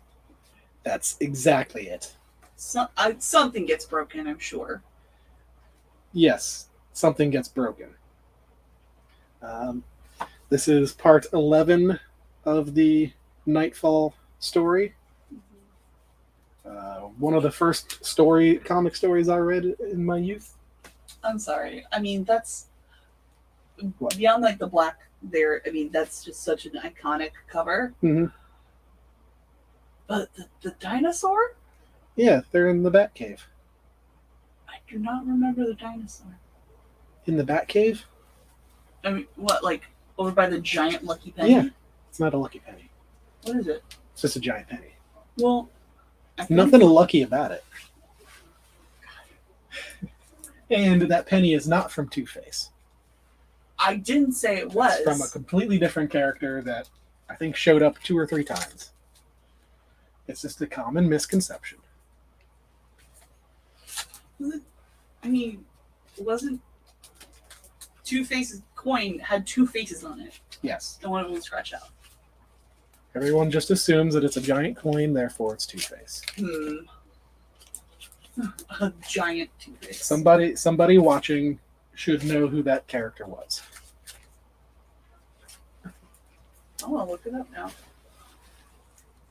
That's exactly it. Something gets broken, I'm sure. Yes. Something gets broken. This is part 11 of the Nightfall story. One of the first comic stories I read in my youth. I'm sorry. I mean, that's What? beyond like the black there. I mean, that's just such an iconic cover. Mm-hmm. But the dinosaur? Yeah, they're in the Batcave. I do not remember the dinosaur. In the Batcave? I mean, what, like over by the giant Lucky Penny? Yeah. It's not a lucky penny. What is it? It's just a giant penny. Well, I think Nothing lucky about it. And that penny is not from Two-Face. I didn't say it was. It's from a completely different character that I think showed up 2 or 3 times. It's just a common misconception. I mean, wasn't Two-Face's coin had 2 faces on it? Yes. And one of them was scratched out. Everyone just assumes that it's a giant coin, therefore it's Two-Face. A giant Two-Face. Somebody watching should know who that character was. I want to look it up now.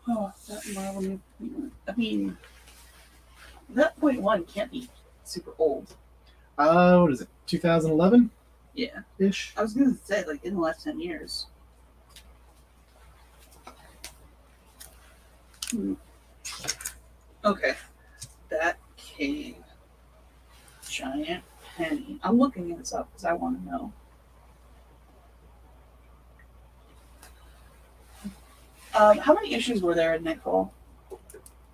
Oh, that Marvel. I mean, that .1 can't be super old. What is it? 2011 Yeah. ish. I was gonna say like in the last 10 years. Okay. That cave. Giant penny. I'm looking this up because I want to know. How many issues were there in Nightfall?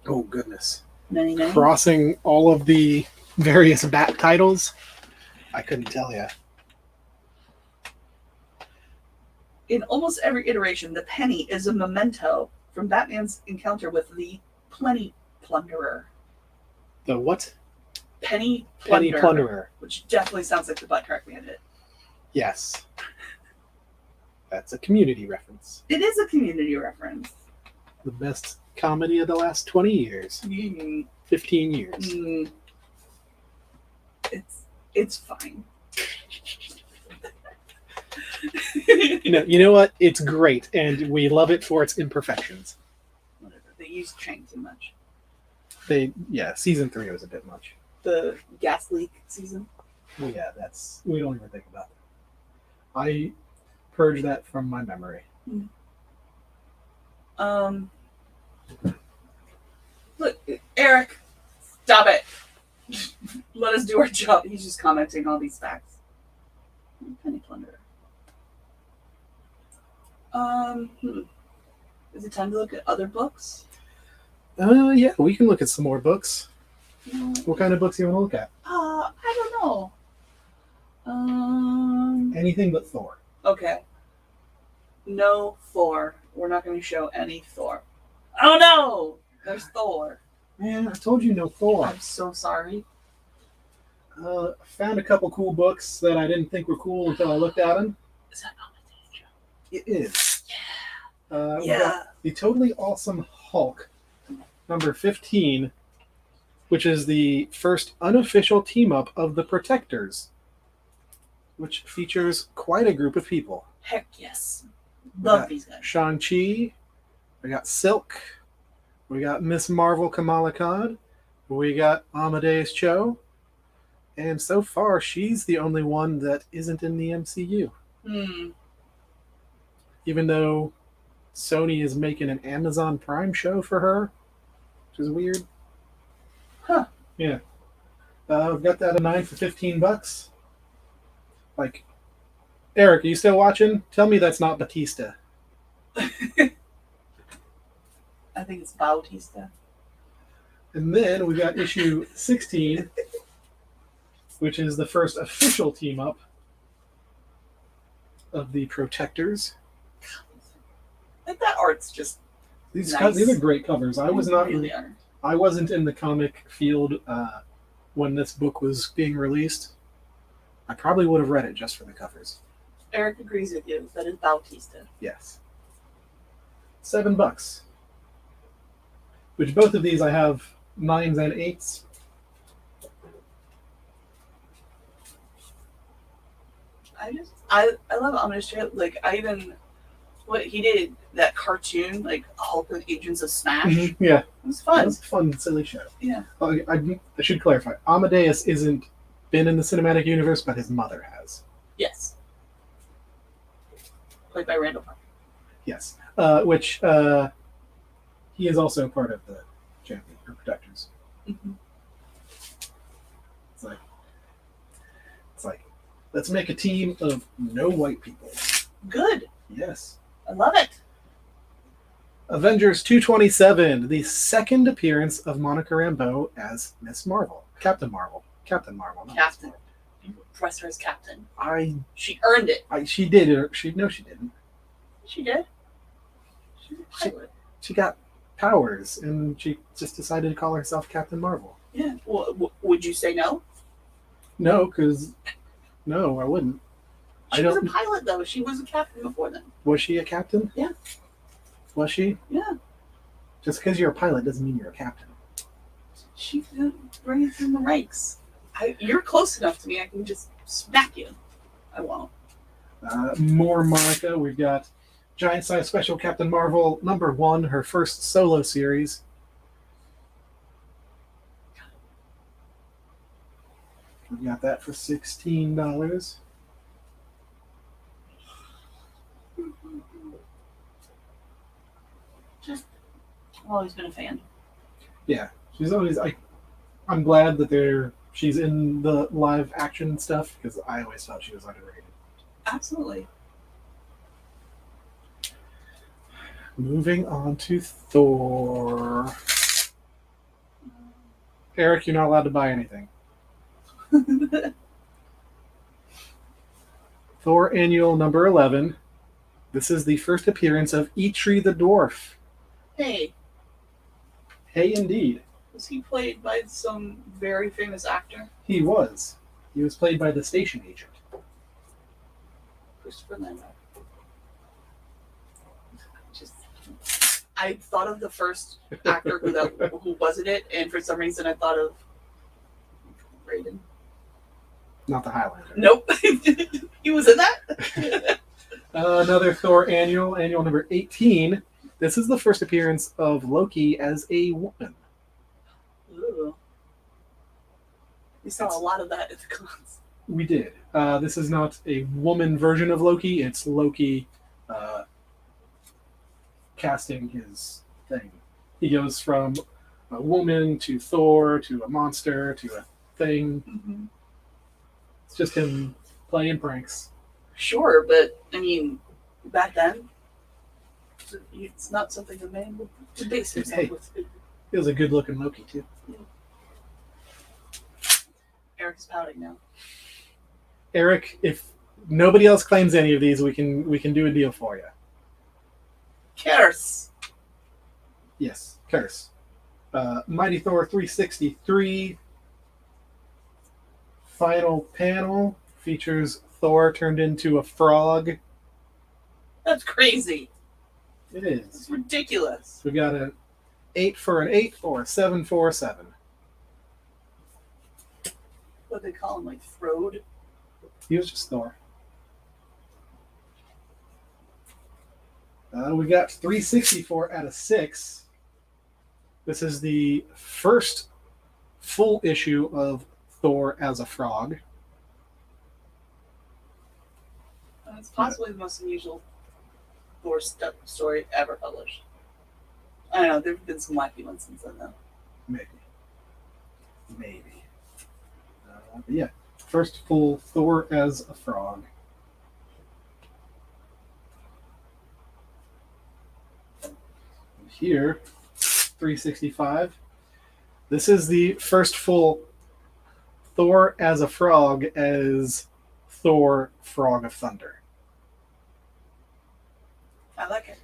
Oh goodness. Many. Crossing all of the various Bat titles, I couldn't tell you. In almost every iteration, the penny is a memento from Batman's encounter with the Plenty Plunderer. The what? Penny Penny Plunderer. Which definitely sounds like the butt crack bandit. Yes. That's a Community reference. It is a Community reference. The best comedy of the last 20 years. 15 years. It's It's fine. You know what? It's great, and we love it for its imperfections. Whatever. They use Chang too much. Season 3 was a bit much. The gas leak season. Well, yeah, we don't even think about it. I purge that from my memory. Look, Eric, stop it. Let us do our job. He's just commenting all these facts. Penny plunderer. Is it time to look at other books? Yeah, we can look at some more books. No. What kind of books do you want to look at? I don't know. Anything but Thor. Okay. No Thor. We're not going to show any Thor. Oh no! There's Thor. Man, I told you no Thor. I'm so sorry. I found a couple cool books that I didn't think were cool until I looked at them. Is that Amadeus Cho? It is. Yeah. We got The Totally Awesome Hulk, number 15, which is the first unofficial team-up of the Protectors, which features quite a group of people. Heck yes. We Love got these guys. Shang-Chi, we got Silk, we got Miss Marvel Kamala Khan, we got Amadeus Cho, and so far she's the only one that isn't in the MCU. Even though Sony is making an Amazon Prime show for her, which is weird. Huh. Yeah. I've got that at 9 for $15. Like, Eric, are you still watching? Tell me that's not Batista. I think it's Bautista. And then we got issue 16, which is the first official team up of the Protectors. Like that art's just These nice. these are great covers. I wasn't in the comic field when this book was being released. I probably would have read it just for the covers. Eric agrees with you. That is Bautista. Yes. $7. Which both of these I have 9s and 8s. I love Amadeus Cho. Like what he did, that cartoon, like Hulk and Agents of Smash. Yeah. It was fun. It was a fun, silly show. Yeah. I should clarify. Amadeus isn't been in the cinematic universe, but his mother has. Yes. Played by Randall Park. Yes. Which he is also part of the Champion or Protectors. Mm-hmm. It's like, let's make a team of no white people. Good. Yes. I love it. Avengers 227, the second appearance of Monica Rambeau as Miss Marvel. Captain Marvel. Captain Marvel. Not Captain. Miss Marvel. You press her as Captain. She earned it. she did it. She didn't. She did. She was a pilot. She got powers, and she just decided to call herself Captain Marvel. Yeah. Well, would you say no? No, because no, I wouldn't. She was a pilot, though. She was a captain before then. Was she a captain? Yeah. Was she? Yeah. Just because you're a pilot doesn't mean you're a captain. She bring it from the ranks. You're close enough to me. I can just smack you. I won't. More Monica. We've got Giant Size Special Captain Marvel #1, her first solo series. We got that for $16. I've always been a fan. Yeah, she's always. I'm glad that she's in the live action stuff because I always thought she was underrated. Absolutely. Moving on to Thor. Eric, you're not allowed to buy anything. Thor Annual number 11. This is the first appearance of Eitri the Dwarf. Hey, Indeed. was he played by some very famous actor? He was. He was played by the station agent. Christopher Lambert. I thought of the first actor who wasn't it, and for some reason I thought of Raiden. not the Highlander. Nope. He was in that? Another Thor annual number 18. This is the first appearance of Loki as a woman. Ooh. We saw a lot of that at the cons. We did. This is not a woman version of Loki. It's Loki casting his thing. He goes from a woman to Thor to a monster to a thing. Mm-hmm. It's just him playing pranks. Sure, but I mean, back then, it's not something a man would base himself Hey. with. He was a good-looking Loki too. Eric's pouting now. Eric, if nobody else claims any of these, we can do a deal for you. Cares. Yes, curse. Mighty Thor 363. Final panel features Thor turned into a frog. That's crazy. It It's is. ridiculous. We got an 8 for an 8 or a 7 for a 7. What they call him, like Throde. He was just Thor. We got 364 out of 6. This is the first full issue of Thor as a frog. It's possibly the most unusual Thor story ever published. I don't know. There have been some wacky ones since then, though. Maybe. But yeah, first full Thor as a frog. Here, 365. This is the first full Thor as a frog as Thor Frog of Thunder. I like it.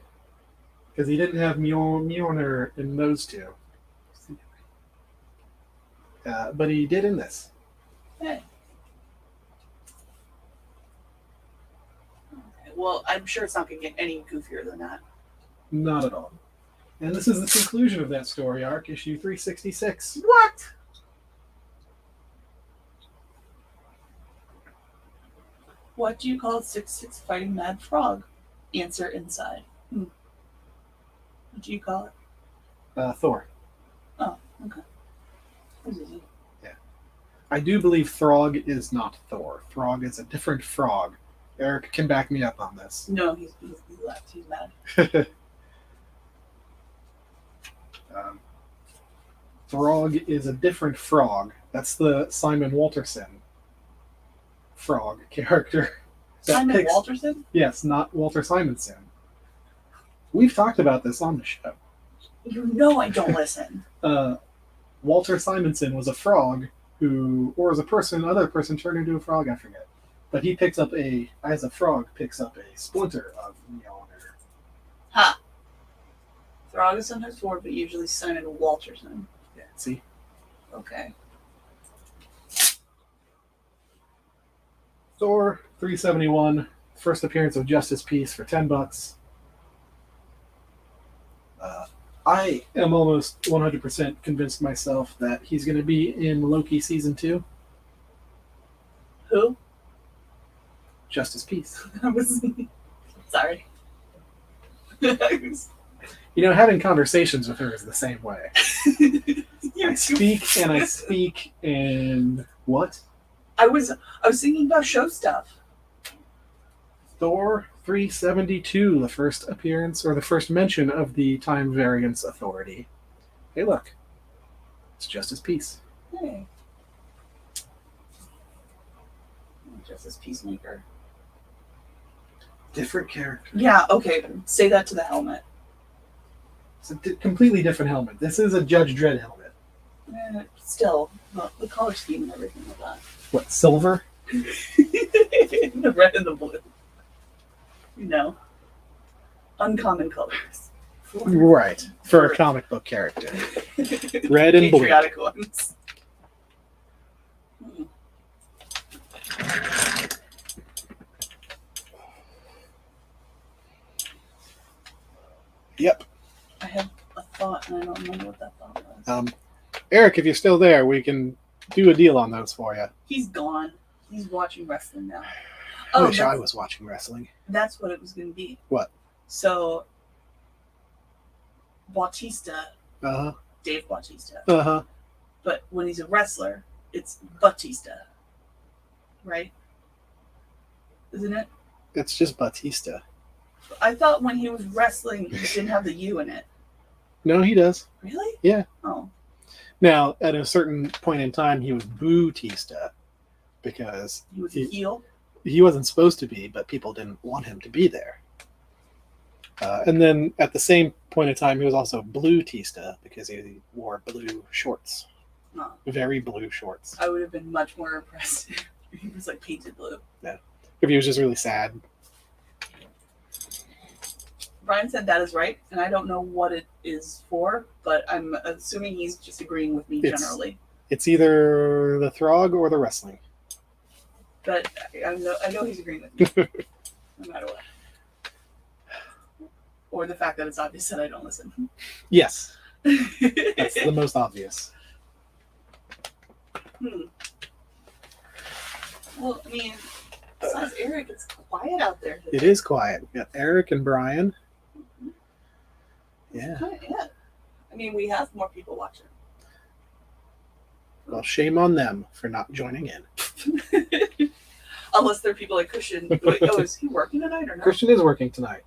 Because he didn't have Mjolnir in those two. But he did in this. Hey. Okay, well, I'm sure it's not going to get any goofier than that. Not at all. And this is the conclusion of that story arc, issue 366. What? What do you call a 6'6" fighting mad frog? Answer inside. What do you call it? Thor. Oh, okay. This is it. I do believe Throg is not Thor. Throg is a different frog. Eric can back me up on this. No, he's left. He's mad. Throg is a different frog. That's the Simon Walterson frog character. Simon Walterson? Yes, not Walter Simonson. We've talked about this on the show. You know I don't listen. Walter Simonson was a frog who, or was a person, another person turned into a frog, I forget. But he picks up as a frog, picks up a splinter of Mjolnir. Ha! Throg is sometimes Ford, but usually Simon Walterson. Yeah, see? Okay. Thor 371, first appearance of Justice Peace for $10. I am almost 100% convinced myself that he's going to be in Loki season 2. Who? Justice Peace. I was sorry. You know, having conversations with her is the same way. I speak and I speak and what? I was thinking about show stuff. Thor 372, the first appearance or the first mention of the Time Variance Authority. Hey, look. It's Justice Peace. Hey. Justice Peacemaker. Different character. Yeah, okay. Say that to the helmet. It's a completely different helmet. This is a Judge Dredd helmet. Still, the color scheme and everything like that. What, silver? The red and the blue. You know. Uncommon colors. Right. For a comic book character. Red and blue. Patriotic ones. Yep. I have a thought and I don't remember what that thought was. Eric, if you're still there, we can do a deal on those for you. He's gone. He's watching wrestling now. I Oh, wish I was watching wrestling. that's what it was going to be. What? So, Bautista, Uh Dave Bautista. huh. Uh huh. But when he's a wrestler, it's Batista. Right? Isn't it? It's just Batista. I thought when he was wrestling, he didn't have the U in it. No, he does. Really? Yeah. Oh. Now, at a certain point in time, he was Bootista because He was a heel? he wasn't supposed to be, but people didn't want him to be there. And then at the same point in time, he was also Bluetista because he wore blue shorts. Oh. Very blue shorts. I would have been much more impressed if he was like painted blue. If he was just really sad. Brian said that is right, and I don't know what it is for, but I'm assuming he's just agreeing with me generally. It's either the Throg or the wrestling. But I know he's agreeing with me, no matter what. Or the fact that it's obvious that I don't listen. Yes, that's the most obvious. Well, I mean, besides Eric, it's quiet out there today. It is quiet. We got Eric and Brian. Yeah. Yeah. I mean, we have more people watching. Well, shame on them for not joining in. Unless they're people like Christian. Like, oh, is he working tonight or not? Christian is working tonight,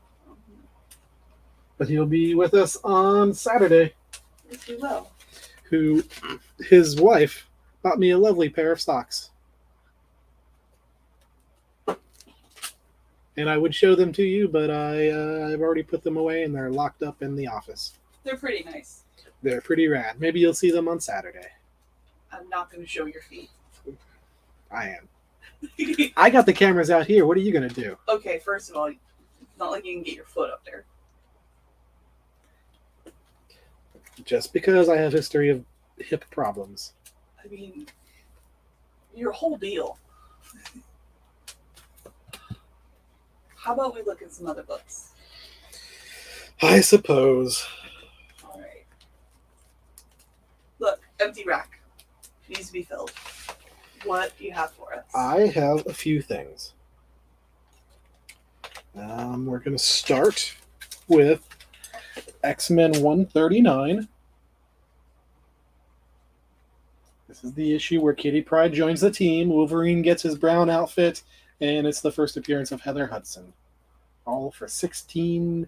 but he'll be with us on Saturday. Yes, he will. Who, his wife, bought me a lovely pair of socks. And I would show them to you, but I've already put them away and they're locked up in the office. They're pretty nice. They're pretty rad. Maybe you'll see them on Saturday. I'm not going to show your feet. I am. I got the cameras out here. What are you going to do? Okay, first of all, it's not like you can get your foot up there. Just because I have history of hip problems. I mean, your whole deal. How about we look at some other books? I suppose. All right. Look, empty rack. Needs to be filled. What do you have for us? I have a few things. We're going to start with X-Men 139. This is the issue where Kitty Pryde joins the team, Wolverine gets his brown outfit, and it's the first appearance of Heather Hudson. All for $16.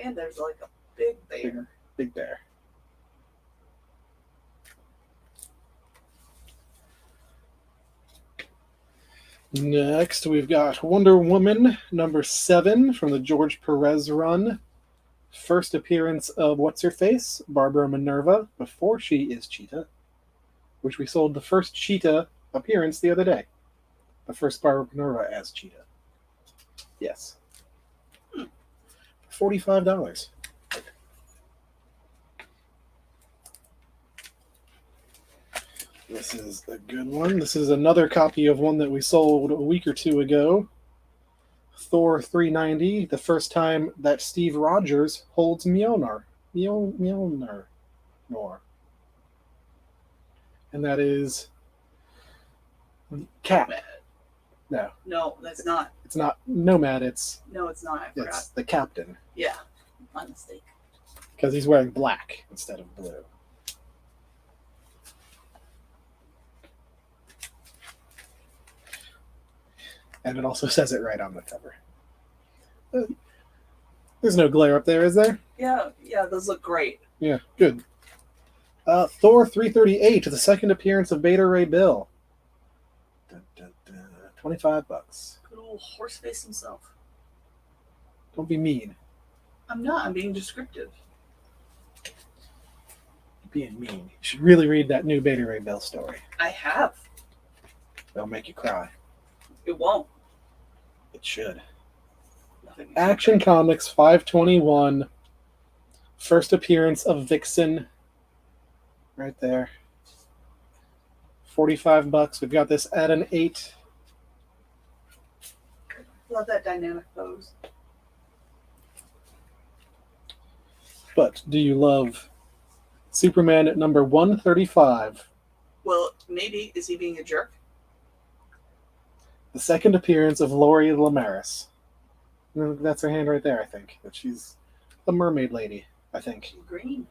And there's like a big bear. Big bear. Next, we've got Wonder Woman number 7 from the George Perez run. First appearance of What's-Her-Face, Barbara Minerva, before she is Cheetah, which we sold the first Cheetah appearance the other day. The first Barbara Minerva as Cheetah. Yes. $45. This is a good one. This is another copy of one that we sold a week or two ago. Thor 390, the first time that Steve Rogers holds Mjolnir. Mjolnir. And that is Cap. No. No, that's not. It's not Nomad, No, it's not. I forgot. it's the captain. Yeah, my mistake. Because he's wearing black instead of blue. And it also says it right on the cover. There's no glare up there, is there? Yeah, those look great. Yeah, good. Thor 338, the second appearance of Beta Ray Bill. $25. Good old Horseface himself. Don't be mean. I'm not. I'm being descriptive. You're being mean. You should really read that new Beta Ray Bill story. I have. It'll make you cry. It won't. It should. Nothing. Action Comics 521. First appearance of Vixen. Right there. $45. We've got this at an 8. Love that dynamic pose. But do you love Superman at number 135? Well, maybe. Is he being a jerk? the second appearance of Laurie Lamaris. That's her hand right there, I think. But she's the mermaid lady, I think. Green.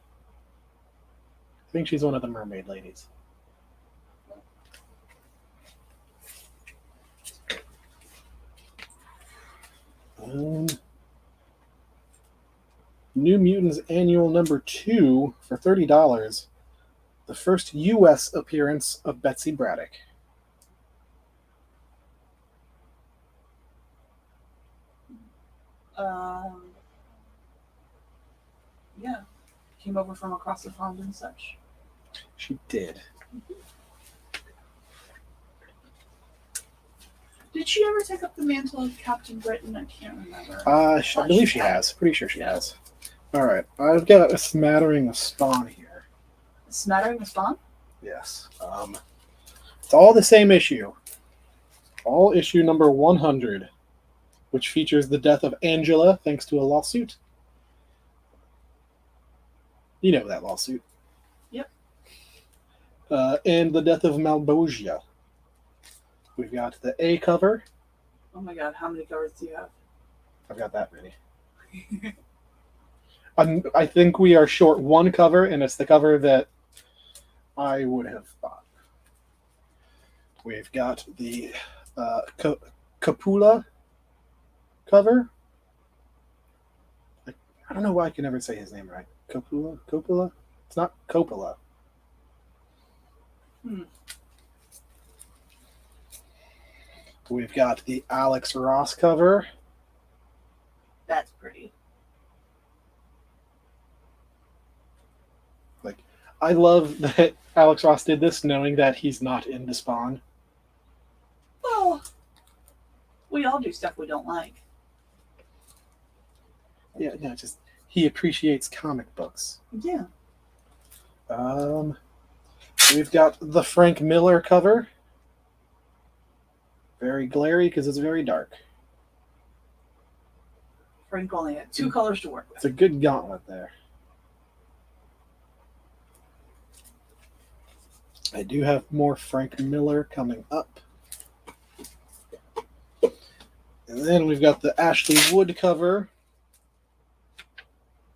I think she's one of the mermaid ladies. New Mutants Annual number 2 for $30. The first U.S. appearance of Betsy Braddock. Yeah. Came over from across the pond and such. She did. Did she ever take up the mantle of Captain Britain? I can't remember. I believe she has. Pretty sure she has. All right. I've got a smattering of Spawn here. A smattering of Spawn? Yes. It's all the same issue. All issue number 100, which features the death of Angela thanks to a lawsuit. You know that lawsuit. Yep. And the death of Malbogia. We've got the A cover. Oh my god, how many covers do you have? I've got that many. I think we are short one cover, and it's the cover that I would have thought. We've got the Capula cover. I don't know why I can never say his name right. Coppola? It's not Coppola. We've got the Alex Ross cover. That's pretty. Like, I love that Alex Ross did this knowing that he's not in the Spawn. Well, we all do stuff we don't like. Yeah, no, just he appreciates comic books. Yeah. We've got the Frank Miller cover. Very glary because it's very dark. Frank only had 2 colors to work with. It's a good gauntlet there. I do have more Frank Miller coming up. And then we've got the Ashley Wood cover,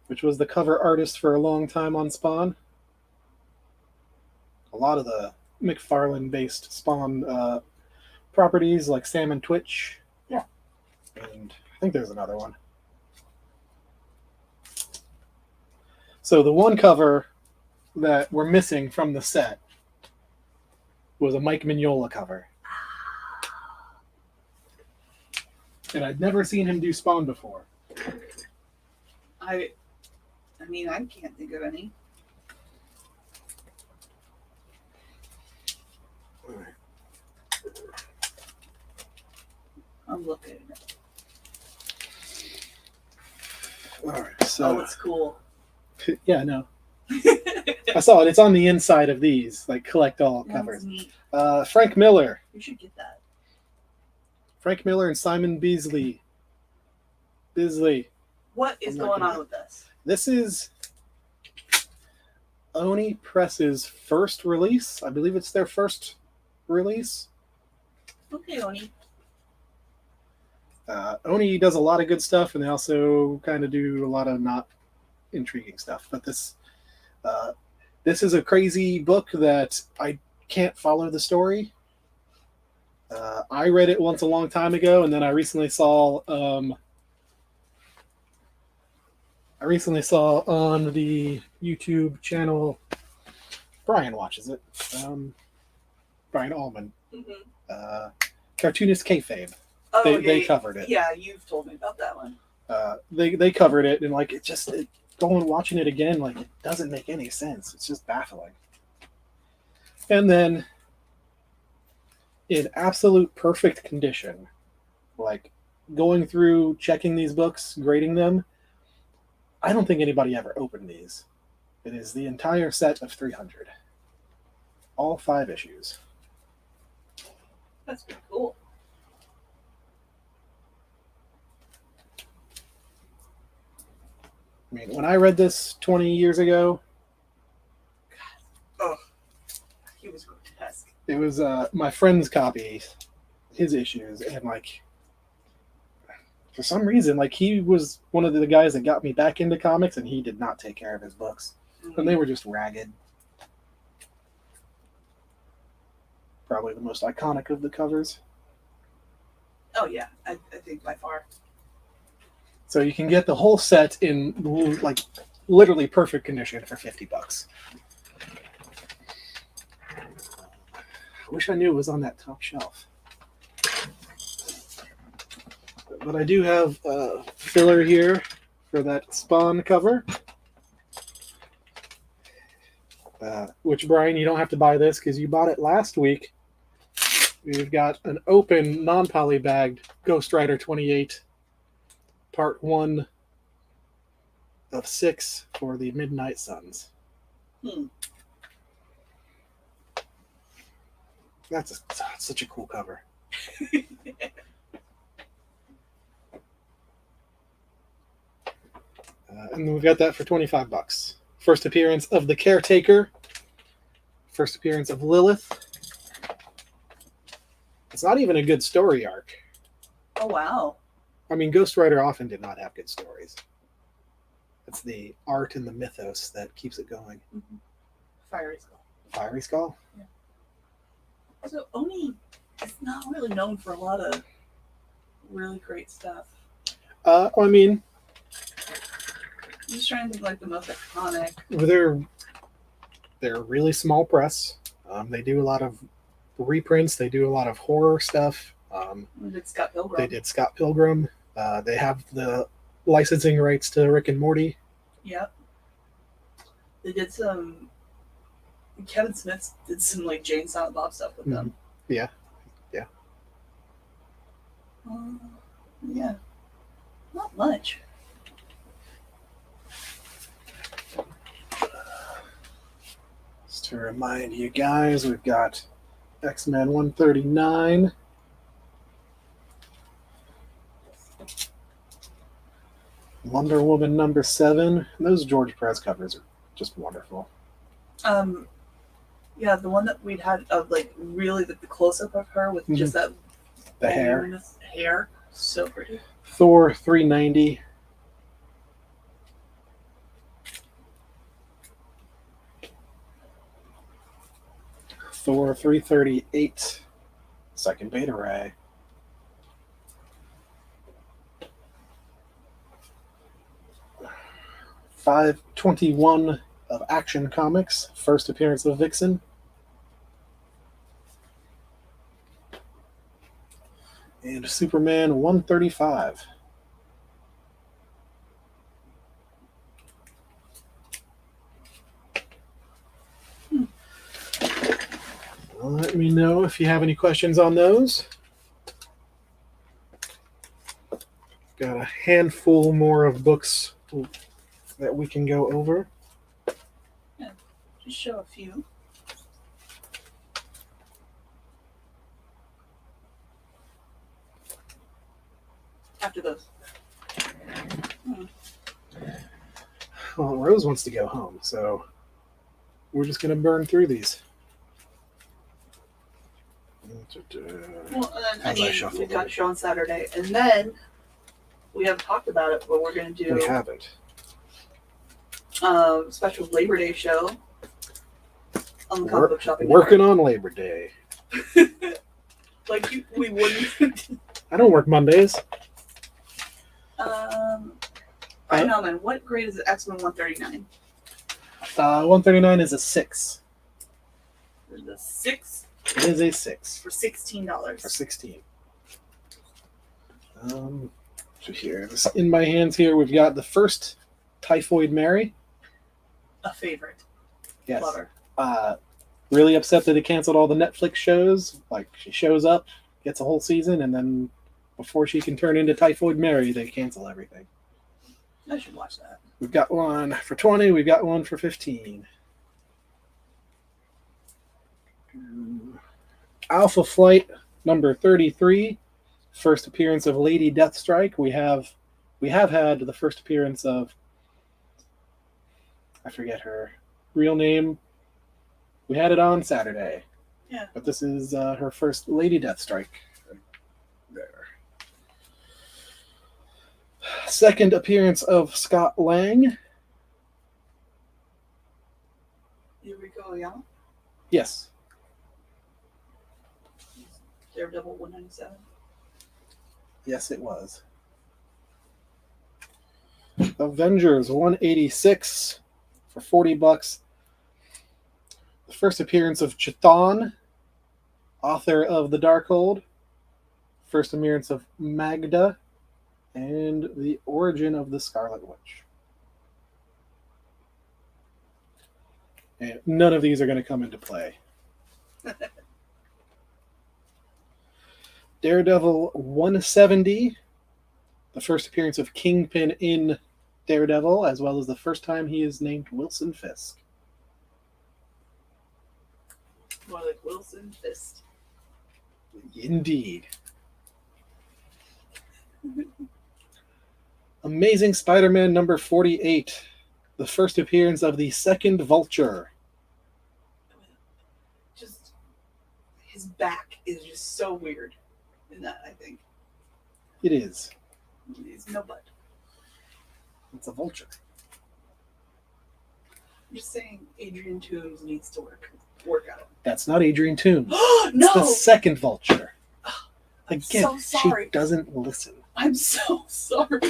which was the cover artist for a long time on Spawn. A lot of the McFarlane-based Spawn properties like Sam and Twitch. Yeah. And I think there's another one. So the one cover that we're missing from the set was a Mike Mignola cover. And I'd never seen him do Spawn before. I mean, I can't think of any. I'm looking at it. All right, so Oh, it's cool. yeah, no, I saw it. It's on the inside of these, like collect all That's covers. neat. Frank Miller. You should get that. Frank Miller and Simon Beasley. What is I'm not going gonna- on with this? This is Oni Press's first release. I believe it's their first release. Okay, Oni. Oni does a lot of good stuff, and they also kind of do a lot of not intriguing stuff. But this is a crazy book that I can't follow the story. I read it once a long time ago, and then I recently saw on the YouTube channel, Brian watches it. Brian Allman, cartoonist kayfabe. Oh, They covered it. Yeah, you've told me about that one. They covered it, and like going watching it again, like it doesn't make any sense. It's just baffling. And then in absolute perfect condition, like going through checking these books, grading them, I don't think anybody ever opened these. It is the entire set of 300, all 5 issues. That's pretty cool. I mean, when I read this 20 years ago, Oh, he was grotesque. it was my friend's copy. his issues, and like for some reason, like he was one of the guys that got me back into comics, and he did not take care of his books, and they were just ragged. Probably the most iconic of the covers. Oh yeah, I think by far. So you can get the whole set in like literally perfect condition for $50. I wish I knew it was on that top shelf. But I do have a filler here for that Spawn cover. Which, Brian, you don't have to buy this because you bought it last week. We've got an open, non-poly bagged Ghost Rider 28, part 1 of 6 for the Midnight Suns. That's such a cool cover. And then we've got that for $25. First appearance of the Caretaker. First appearance of Lilith. It's not even a good story arc. Oh wow. I mean, Ghost Rider often did not have good stories. It's the art and the mythos that keeps it going. Mm-hmm. Fiery Skull. Fiery Skull? Yeah. So Oni is not really known for a lot of really great stuff. I mean, I'm just trying to think like the most iconic. They're a really small press. They do a lot of reprints. They do a lot of horror stuff. We did Scott Pilgrim. They did Scott Pilgrim. They have the licensing rights to Rick and Morty. Yep. They did some. Kevin Smith did some like Jane Silent Bob stuff with them. Yeah. Yeah. Not much. Just to remind you guys, we've got X-Men 139. Wonder Woman number 7. Those George Perez covers are just wonderful. Yeah, the one that we'd had of like really the close up of her with just that The hair. Hair. So pretty. Thor 390. Thor 338. Second Beta Ray. $5.21 of Action Comics. First appearance of Vixen. And Superman 135. Let me know if you have any questions on those. Got a handful more of books that we can go over. Yeah, just show a few. After those. Well, Rose wants to go home, so we're just going to burn through these. Well, and then, I As I mean, shuffle we got them. a show on Saturday, and then we haven't talked about it, but we're going to We do haven't. a special Labor Day show on the comic book shopping. Working on Labor Day. Like we wouldn't. I don't work Mondays. I know, man. What grade is it? X-Men 139. 139 is a 6. There's a 6 It is a 6 for $16. for 16. So here, in my hands here, we've got the first Typhoid Mary. A favorite. Yes. Love her. Really upset that they canceled all the Netflix shows. Like, she shows up, gets a whole season, and then before she can turn into Typhoid Mary, they cancel everything. I should watch that. We've got one for 20. We've got one for 15. Alpha Flight number 33. First appearance of Lady Deathstrike. We have had the first appearance of, I forget her real name. We had it on Saturday. Yeah. But this is her first Lady Deathstrike Second appearance of Scott Lang. Yuriko Oyama, Yes. Daredevil 197. Yes, it was. Avengers 186 for $40. The first appearance of Chthon, author of The Darkhold. First appearance of Magda, and the origin of the Scarlet Witch. And none of these are going to come into play. Daredevil 170, the first appearance of Kingpin in Daredevil, as well as the first time he is named Wilson Fisk. More like Wilson Fist. Indeed. Amazing Spider-Man number 48, the first appearance of the second Vulture. Just his back is just so weird in that, I think. It is. He's no butt. It's a vulture. I'm just saying Adrian Toomes needs to work on it. That's not Adrian Toomes. It's No! the second Vulture. Again, so sorry. she doesn't listen. I'm so sorry.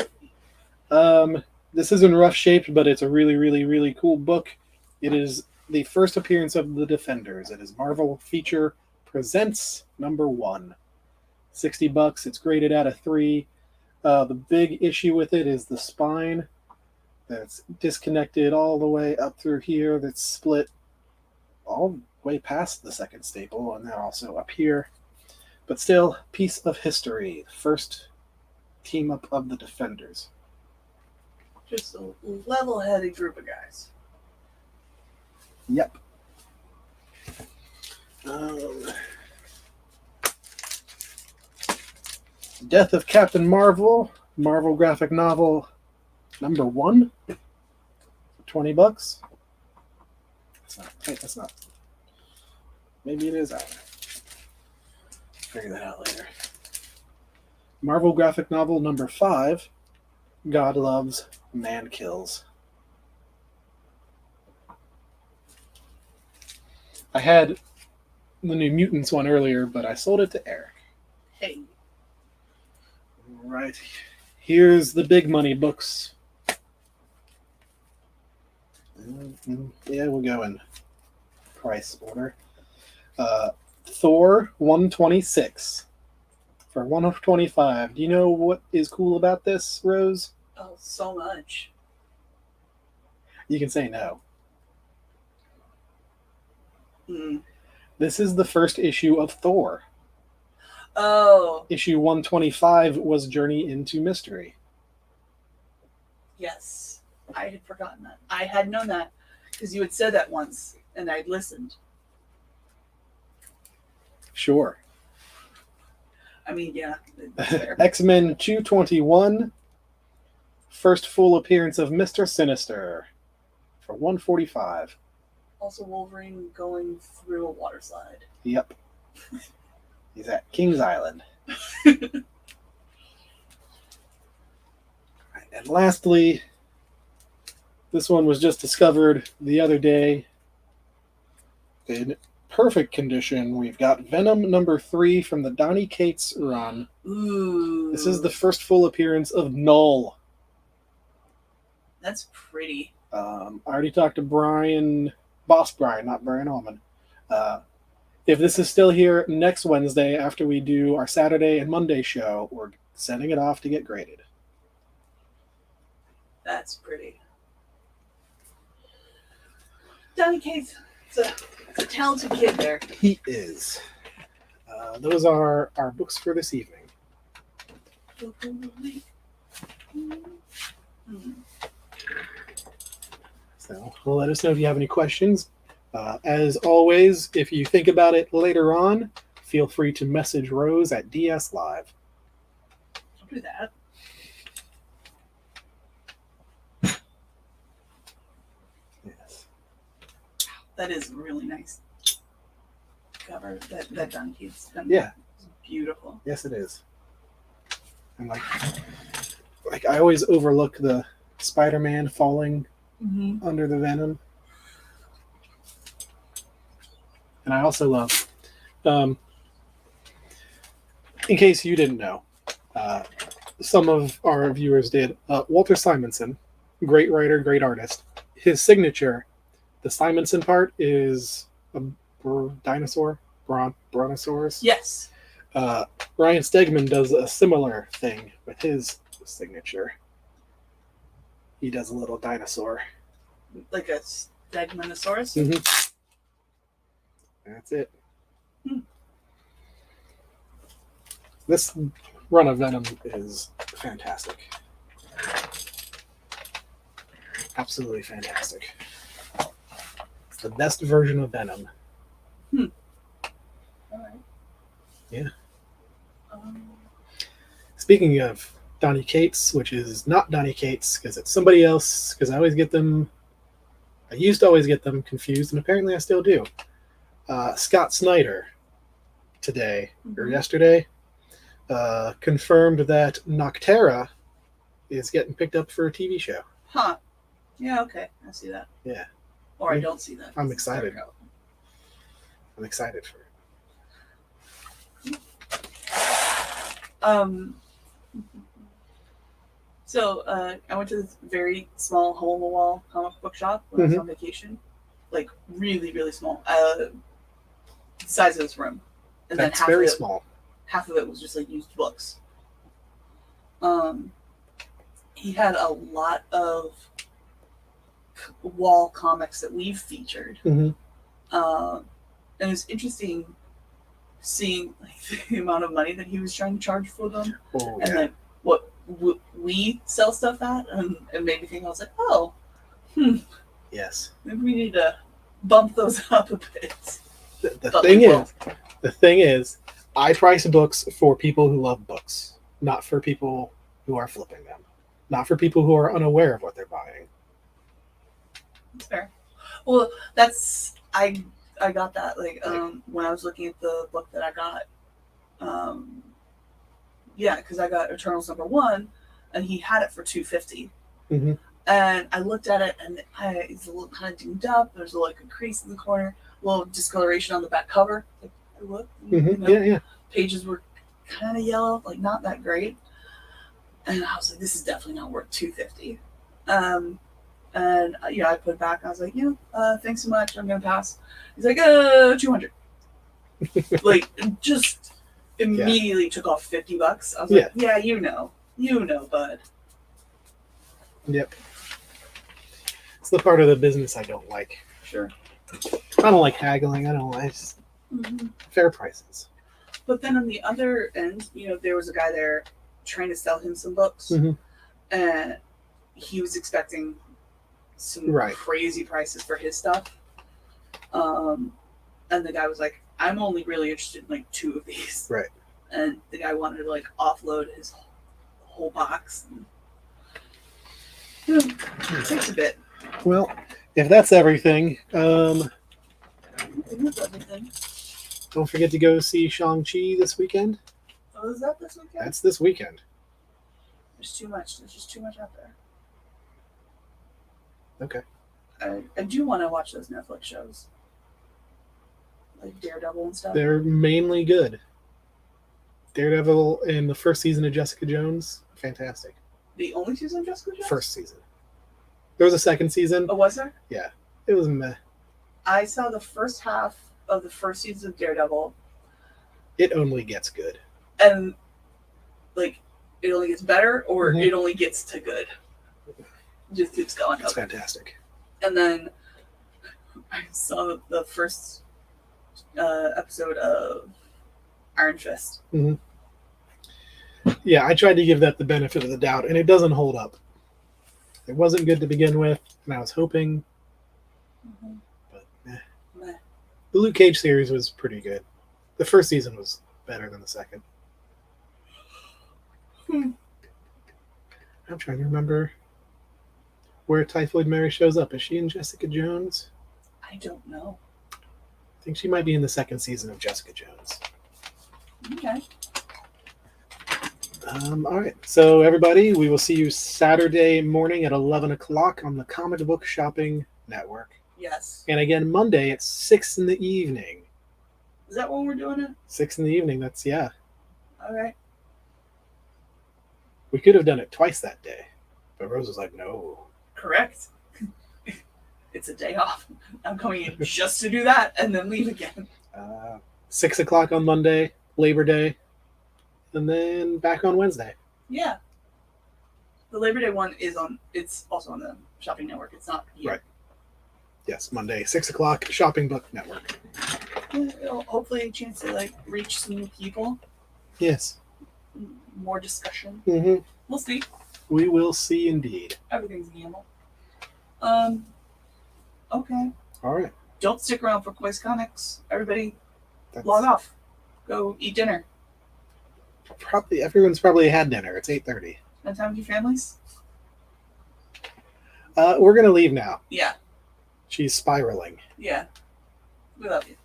This is in rough shape, but it's a really, really, really cool book. It is the first appearance of the Defenders. It is Marvel Feature Presents number 1. $60. It's graded out of 3. The big issue with it is the spine that's disconnected all the way up through here. That's split all the way past the second staple, and then also up here. But still, piece of history. First team up of the Defenders. Just a level-headed group of guys. Yep. Death of Captain Marvel, Marvel graphic novel number 1. $20. That's not. Maybe it is out. Figure that out later. Marvel graphic novel number 5. God Loves, Man Kills. I had the New Mutants one earlier, but I sold it to Eric. Hey. Right. Here's the big money books. Yeah, we'll go in price order. Thor 126 for $125. Do you know what is cool about this, Rose? Oh, so much. You can say no. Mm. This is the first issue of Thor. Oh, Issue 125 was Journey into Mystery. yes. I had forgotten that. I had known that because you had said that once and I'd listened. Sure. I mean, yeah. That's fair. X-Men 221. First full appearance of Mr. Sinister for $145. Also, Wolverine going through a water slide. Yep. He's at King's Island. And lastly, this one was just discovered the other day. In perfect condition, we've got Venom number 3 from the Donny Cates run. Ooh. This is the first full appearance of Null. That's pretty. I already talked to Brian, Boss Brian, not Brian Allman. If this is still here next Wednesday after we do our Saturday and Monday show, we're sending it off to get graded. That's pretty. Donny Cates, it's a talented kid there. He is. Those are our books for this evening. So let us know if you have any questions. As always, if you think about it later on, feel free to message Rose at DS Live. Don't do that. Yes. That is really nice cover. That Donny Cates done. Yeah. It's beautiful. Yes, it is. And like, like I always overlook the Spider-Man falling Mm-hmm. under the Venom, and I also love. Um, in case you didn't know, uh, some of our viewers did. Walter Simonson, great writer, great artist. His signature, the Simonson part, is a dinosaur, brontosaurus. Yes. Ryan Stegman does a similar thing with his signature. He does a little dinosaur. Like a Stegmanosaurus. Mm-hmm. That's it. Hmm. This run of Venom is fantastic. Absolutely fantastic. It's the best version of Venom. All right. Yeah. Um, Speaking of Donny Cates, which is not Donny Cates because it's somebody else, because I used to always get them confused, and apparently I still do. Scott Snyder today, or Mhm. yesterday, confirmed that Noctera is getting picked up for a TV show. Huh. Yeah. Okay. I see that. Yeah. Or I don't see that. I'm It's dark excited. out. I'm excited for it. So I went to this very small hole in the wall comic book shop when I was on vacation. Like really, really small. The size of this room. And That's then very small. half of it was just like used books. He had a lot of wall comics that we've featured. Mm-hmm. And it was interesting seeing like the amount of money that he was trying to charge for them, Oh, and yeah. like what we sell stuff at, and it made me think. I was like, oh, Yes. maybe we need to bump those up a bit. The But thing we is, won't. I price books for people who love books, not for people who are flipping them, not for people who are unaware of what they're buying. That's fair. Well, that's I got that like when I was looking at the book that I got. Yeah, because I got Eternals #1, and he had it for $250. Mm-hmm. And I looked at it, and it's a little kind of dinged up. There's like a crease in the corner, a little discoloration on the back cover. Like, I looked, Mm-hmm. Yeah. pages were kind of yellow, like not that great. And I was like, this is definitely not worth $250. And I put it back. I was like, thanks so much. I'm gonna pass. He's like, 200. Like, just immediately took off $50. I was like, yeah, you know, bud. Yep. It's the part of the business I don't like. Sure. I don't like haggling. I don't like fair prices. But then on the other end, there was a guy there trying to sell him some books, and he was expecting some crazy prices for his stuff. And the guy was like, I'm only really interested in like 2 of these. Right. And the guy wanted to like offload his whole box. It takes a bit. Well, if that's everything, It is everything. don't forget to go see Shang-Chi this weekend. Oh, is that this weekend? That's this weekend. There's too much. There's just too much out there. Okay. I do want to watch those Netflix shows. Like Daredevil and stuff. They're mainly good. Daredevil and the first season of Jessica Jones, fantastic. The only season of Jessica Jones? First season. There was a second season. Oh, was there? Yeah. It was meh. I saw the first half of the first season of Daredevil. It only gets good. And, like, it only gets better, or it only gets to good. It just keeps going. It's fantastic. And then I saw the first episode of Iron Fist. Mm-hmm. Yeah, I tried to give that the benefit of the doubt, and it doesn't hold up. It wasn't good to begin with, and I was hoping, but meh. The Luke Cage series was pretty good. The first season was better than the second. I'm trying to remember where Typhoid Mary shows up. Is she in Jessica Jones? I don't know. I think she might be in the second season of Jessica Jones. Okay. All right. So, everybody, we will see you Saturday morning at 11 o'clock on the Comic Book Shopping Network. Yes. And again, Monday at 6 in the evening. Is that when we're doing it? 6 in the evening. That's, yeah. All right. We could have done it twice that day. But Rose was like, no. Correct. It's a day off. I'm coming in just to do that and then leave again. 6 o'clock on Monday, Labor Day. And then back on Wednesday. Yeah. The Labor Day one is on, it's also on the Shopping Network. It's not here. Right. Yes, Monday, 6 o'clock, Shopping Book Network. It'll hopefully a chance to like reach some new people, Yes. more discussion. Mm-hmm. We'll see. We will see indeed. Everything's a gamble. Okay. All right. Don't stick around for Quiz Comics. Everybody That's log off. Go eat dinner. Probably everyone's probably had dinner. It's 8:30. Spend time with your families. We're gonna leave now. Yeah. She's spiraling. Yeah. We love you.